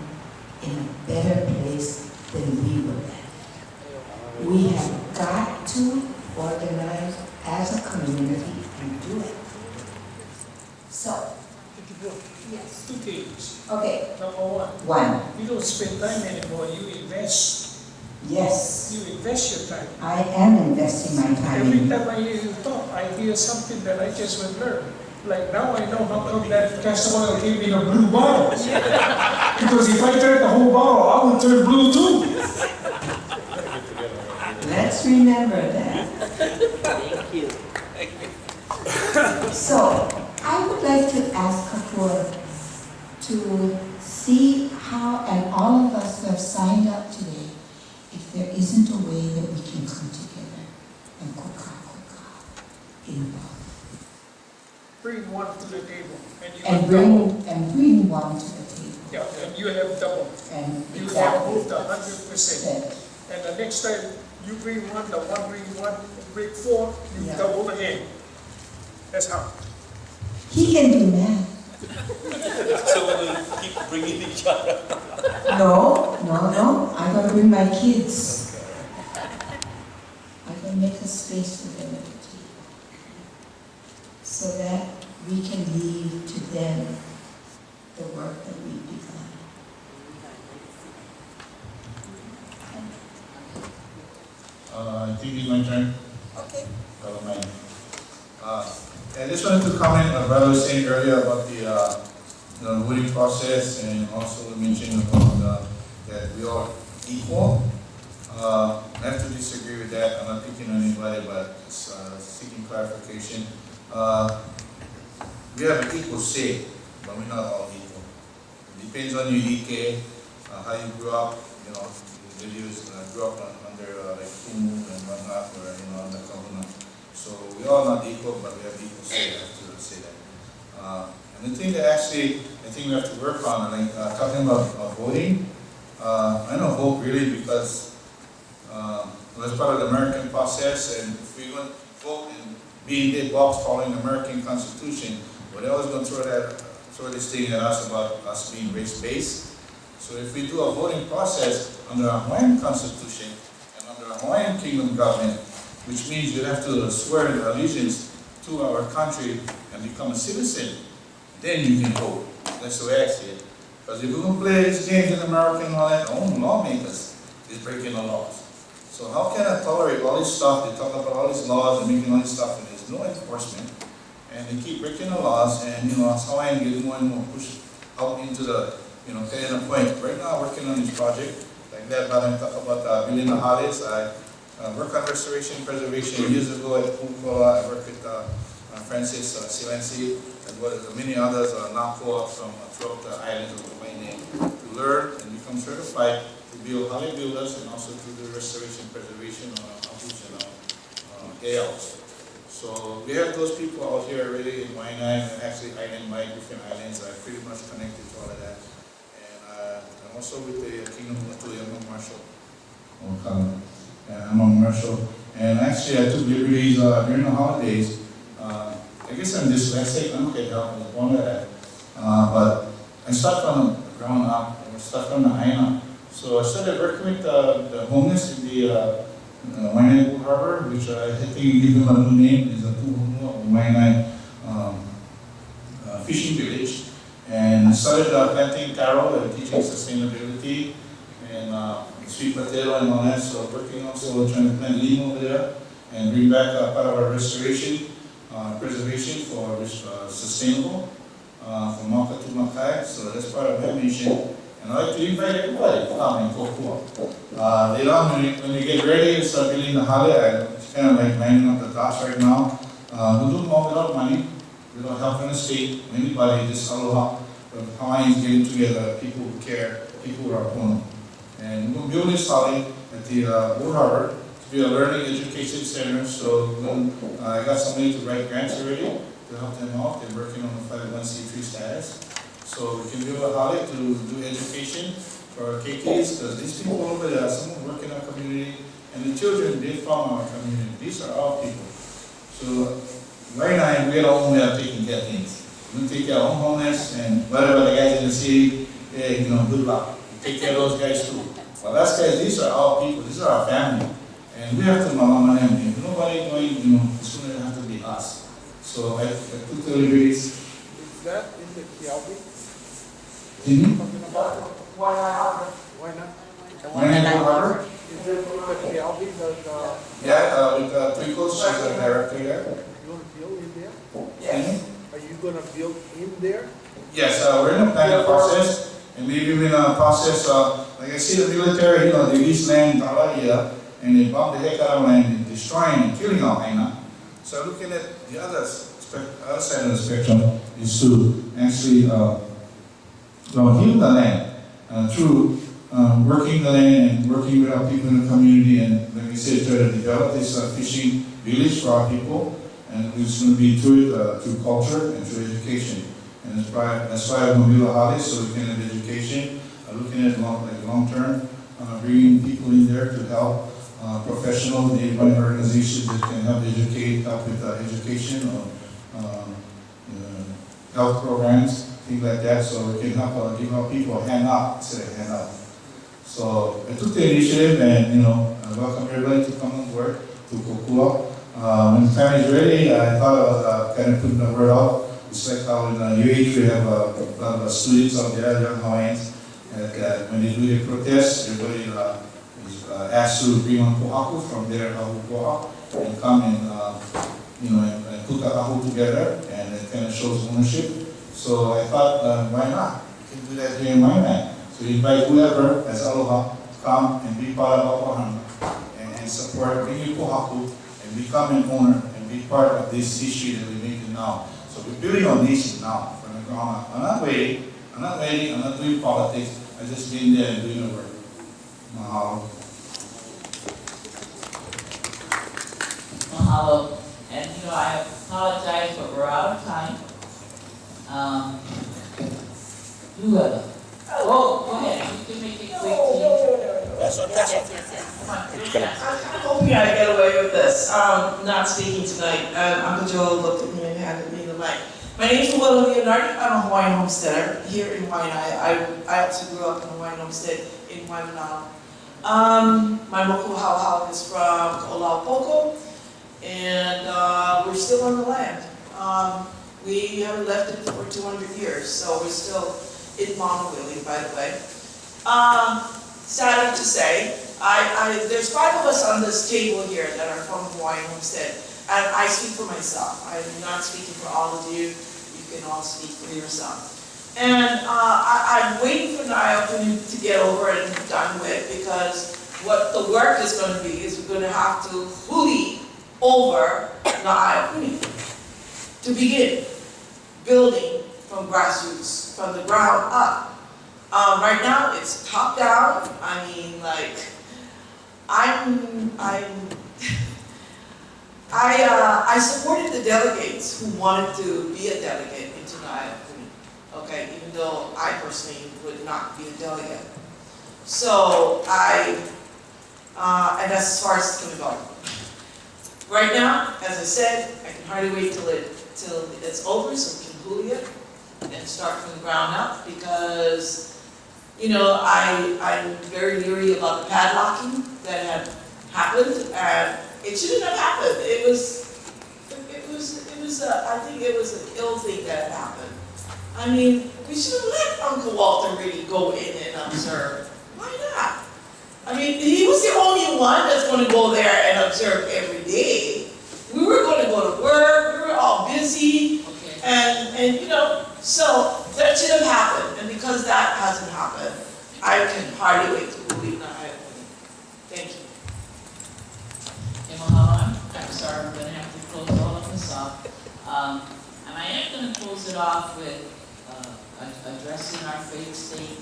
in a better place than we were left. We have got to organize as a community and do it. So, yes. Two things. Okay. Number One. you don't spend time anymore, you invest. Yes. You invest your time. I am investing my time Every in time I hear you talk, I hear something that I just would learn. Like now I know how come that castor oil came in a blue bottle. Because if I drank the whole bottle, I would turn blue too. Let's remember that. Thank you. So, I would like to ask Kapua to see how, and all of us who have signed up today, if there isn't a way that we can come together and kuka in love. Bring one to the table. And bring one to the table. Yeah, and you have double. And You have exactly. moved 100%. And the next time you bring one, the one bring one, bring four, you Yeah. double again. That's how. He can do math. So we'll keep bringing each other. No. I'm gonna bring my kids. I'm gonna make a space for them at the table, so that we can leave to them the work that we've begun. I just wanted to comment on what I was saying earlier about the voting process, and also mention about that we are equal. I have to disagree with that. I'm not picking on anybody, but it's seeking clarification. We have an equal say, but we're not all equal. It depends on your ike, how you grew up. You know, the videos grew up under like kumu and whatnot, or under kahuna. So we all not equal, but we have equal say. I have to say that. And the thing that actually I think we have to work on, like talking about voting. I don't vote really because it was part of the American process, and if we went vote and be in the box following the American Constitution, well, they always going to throw this thing at us about us being race-based. So if we do a voting process under a Hawaiian Constitution and under a Hawaiian Kingdom government, which means you have to swear allegiance to our country and become a citizen, then you can vote. That's the way I see it. Because if we're going to play these games in America and all that, our own lawmakers is breaking the laws. So how can I tolerate all this stuff? They talk about all these laws and making all this stuff, and there's no enforcement. And they keep breaking the laws, and us Hawaiian get more and more pushed out into the, paying a point. Right now, working on this project, like that, but I talk about Meleana Hales. I worked on restoration and preservation years ago at Pukola. I worked with Francis Silenci, as well as many others, Nākoa from throughout the islands of Waiʻanae, to learn and become certified to build hale builders, and also to do restoration, preservation, layouts. So we have those people out here already in Waianae, and actually island-wide, different islands. I'm pretty much connected to all of that. And I'm also with the Kingdom of Tui, I'm a marshal. I'm a marshal. And actually I took liberties during the holidays. I guess I'm dyslexic, I'm okay, I was born with that. But I started from the ground up, I started from the aina. So I started working with the homeless in the Waianae Harbor, which I think you give them a new name, is a Puhunua, Waianae fishing village. And I started planting taro and teaching sustainability and sweet potato and all that. So working also trying to plant lima over there and bring back part of our restoration, preservation for sustainable from Maka to Makai. So that's part of my mission. And I like to invite everybody to come and kokua. Later on, when we get ready and start building the hale, it's kind of like lining up the dots right now. We do more without money, without help from the state, anybody, just aloha. The Hawaiians getting together, people who care, people who are home. And we're going to build this hale at the Old Harbor to be a learning education center. So I got somebody to write grants already to help them out. They're working on the 501c3 status. So we can build a hale to do education for our KKs, because these people over there, some work in our community, and the children, they from our community. These are our people. So right now, we're our own way of taking care of things. We take care of our own homeless, and whatever the guys in the city, good luck. We take care of those guys too. Well, that's guys, these are our people, these are our family. And we have to mama them. If nobody going, it's going to have to be us. So I took the liberties. Is that in the Kiawi? Why not? Waiʻanae Harbor? Is it in the Kiawi? Yeah, with Twinkles, she's a director there. You want to build in there? Yes. Are you going to build in there? Yes, we're in a planning process, and maybe we're in a process, like I see the military, they lease land in Talaia, and they bomb the heck out of land and destroying and killing our aina. So looking at the other side of the spectrum is to actually heal the land through working the land and working with our people in the community, and like I said, try to develop this fishing village for our people, and it's going to be through culture and through education. And that's why I'm going to build a hale, so we can have education, looking at long term, bringing people in there to help professional running organizations that can help with education or health programs, things like that, so we can help give our people a hand up instead of hand up. So I took the initiative, and I welcome everybody to come on board to kokua. When the time is ready, I thought of kind of putting the word out. It's like how in UH we have a lot of students out there, young Hawaiians, and when they do their protests, everybody is asked to bring on pohaku from their hakupoha and come and and put the ahu together, and it kind of shows ownership. So I thought, why not? We can do that here in Waianae. So we invite whoever as aloha, come and be part of our hana and support, bring your pohaku, and become an owner and be part of this history that we're making now. So we're building our nation now from the ground up. I'm not waiting, I'm not doing politics, I'm just being there and doing the work. Mahalo. Mahalo. And I apologize, but we're out of time. Whoever. Oh, go ahead. You can make it quick. I'm hoping I get away with this. Not speaking tonight. Uncle Joe looked at me and handed me the mic. My name is Willa Leonardi. I'm a Hawaiian homesteader here in Waianae. I also grew up in a Hawaiian homestead in Waimanao. My moku hauhau is from Olaupoko, and we're still on the land. We haven't left it for 200 years, so we're still in Maunakuli, by the way. Sadly to say, there's 5 of us on this table here that are from Hawaiian Homestead, and I speak for myself. I'm not speaking for all of you. You can all speak for yourself. And I'm waiting for Naʻi Aupuni to get over and done with, because what the work is going to be is we're going to have to huli over Naʻi Aupuni to begin building from grassroots, from the ground up. Right now, it's top down. I mean, like, I supported the delegates who wanted to be a delegate into Naʻi Aupuni, okay, even though I personally would not be a delegate. So and that's as far as it's going to go. Right now, as I said, I can hardly wait till it's over so we can huli it and start from the ground up, because I'm very leery about the padlocking that had happened, and it shouldn't have happened. I think it was an ill thing that had happened. I mean, we should have let Uncle Walter really go in and observe. Why not? I mean, he was the only one that's going to go there and observe every day. We were going to go to work, we were all busy, and so that should have happened. And because that hasn't happened, I can hardly wait to believe Naʻi Aupuni. Thank you. I'm sorry, I'm going to have to close all of this off. And I am going to close it off with addressing our faith state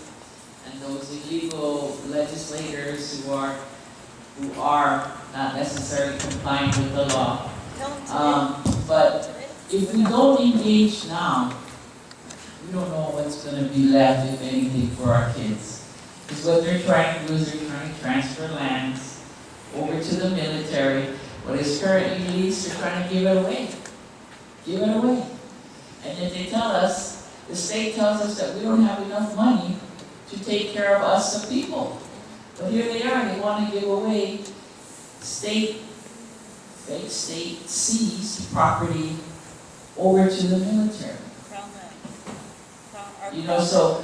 and those illegal legislators who are not necessarily complying with the law. But if we don't engage now, we don't know what's going to be left, if anything, for our kids. Because what they're trying to do is they're trying to transfer lands over to the military. What is currently leased, they're trying to give it away. Give it away. And then they tell us, the state tells us that we don't have enough money to take care of us, the people. But here they are, they want to give away fake state seized property over to the military. So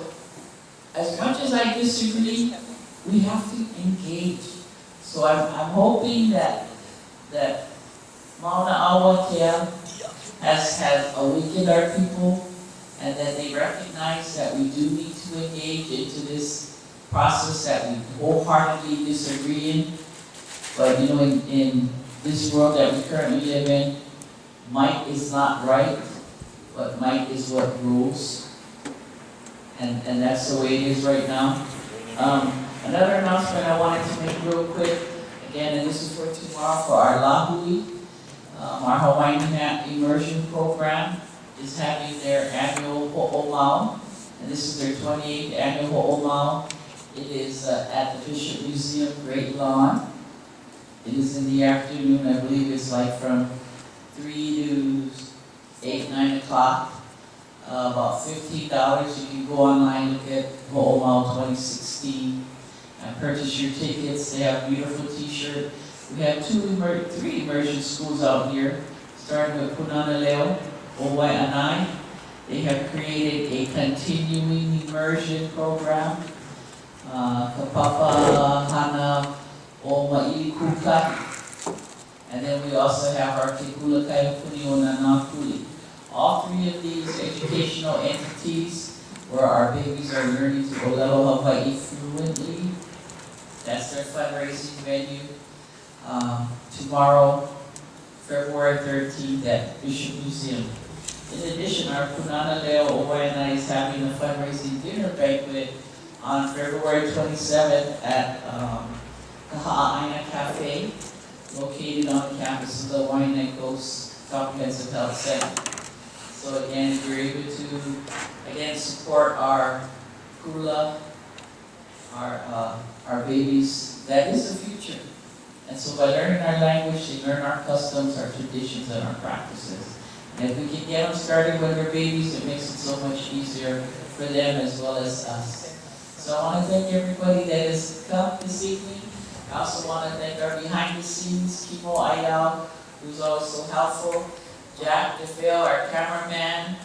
as much as I disagree, we have to engage. So I'm hoping that Mauna Awakea has awakened our people, and that they recognize that we do need to engage into this process that we wholeheartedly disagree in. But in this world that we currently live in, might is not right, but might is what rules. And that's the way it is right now. Another announcement I wanted to make real quick, again, and this is for tomorrow, for our Lahui, our Hawaiian immersion program is having their annual ho'omau, and this is their 28th annual ho'omau. It is at the Bishop Museum, Great Lawn. It is in the afternoon, I believe it's like from 3 to 8, 9 o'clock. About $15. You can go online, look at Ho'omau 2016, and purchase your tickets. They have beautiful t-shirts. We have 3 immersion schools out here, starting with Punana or Waiʻanae. They have created a continuing immersion program. Kapapa Hana o Maili Kuka. And then we also have our Kapua Keliikoa-Kamai o Nānākuli. All three of these educational entities where our babies are learning to Olelo Hawaii fluently. That's their fundraising venue. Tomorrow, February 13th at Bishop Museum. In addition, our Punana Leo o Waianae is having a fundraising dinner banquet on February 27th at Kahaʻaina Cafe, located on the campus of the Waiʻanae Coast Comprehensive Health Center. So again, if you're able to, again, support our kula, our babies, that is the future. And so by learning our language, they learn our customs, our traditions, and our practices. And if we can get them started when they're babies, it makes it so much easier for them as well as us. So I want to thank everybody that has come this evening. I also want to thank our behind the scenes, Kimo Ayau, who's always so helpful. Jack De Feo, our cameraman,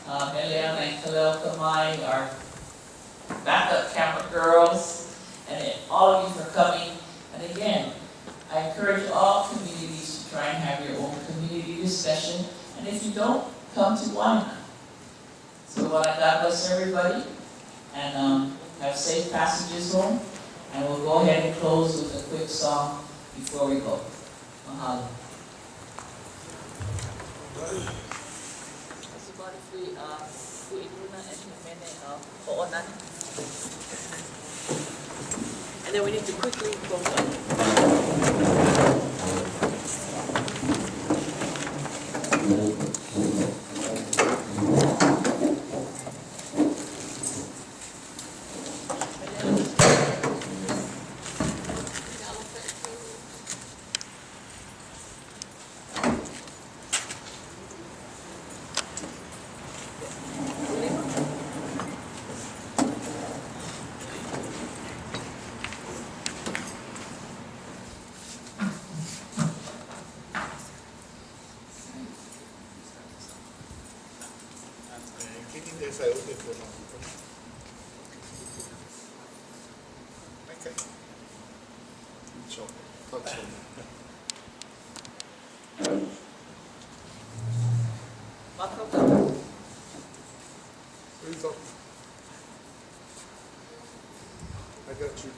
Meleana Kaleookalani Kamai, our backup camera girls, and all of you for coming. And again, I encourage all communities to try and have your own community discussion. And if you don't, come to Waianae. So God bless everybody, and have safe passages home. And we'll go ahead and close with a quick song before we go. Mahalo. And then we need to quickly go. I got you.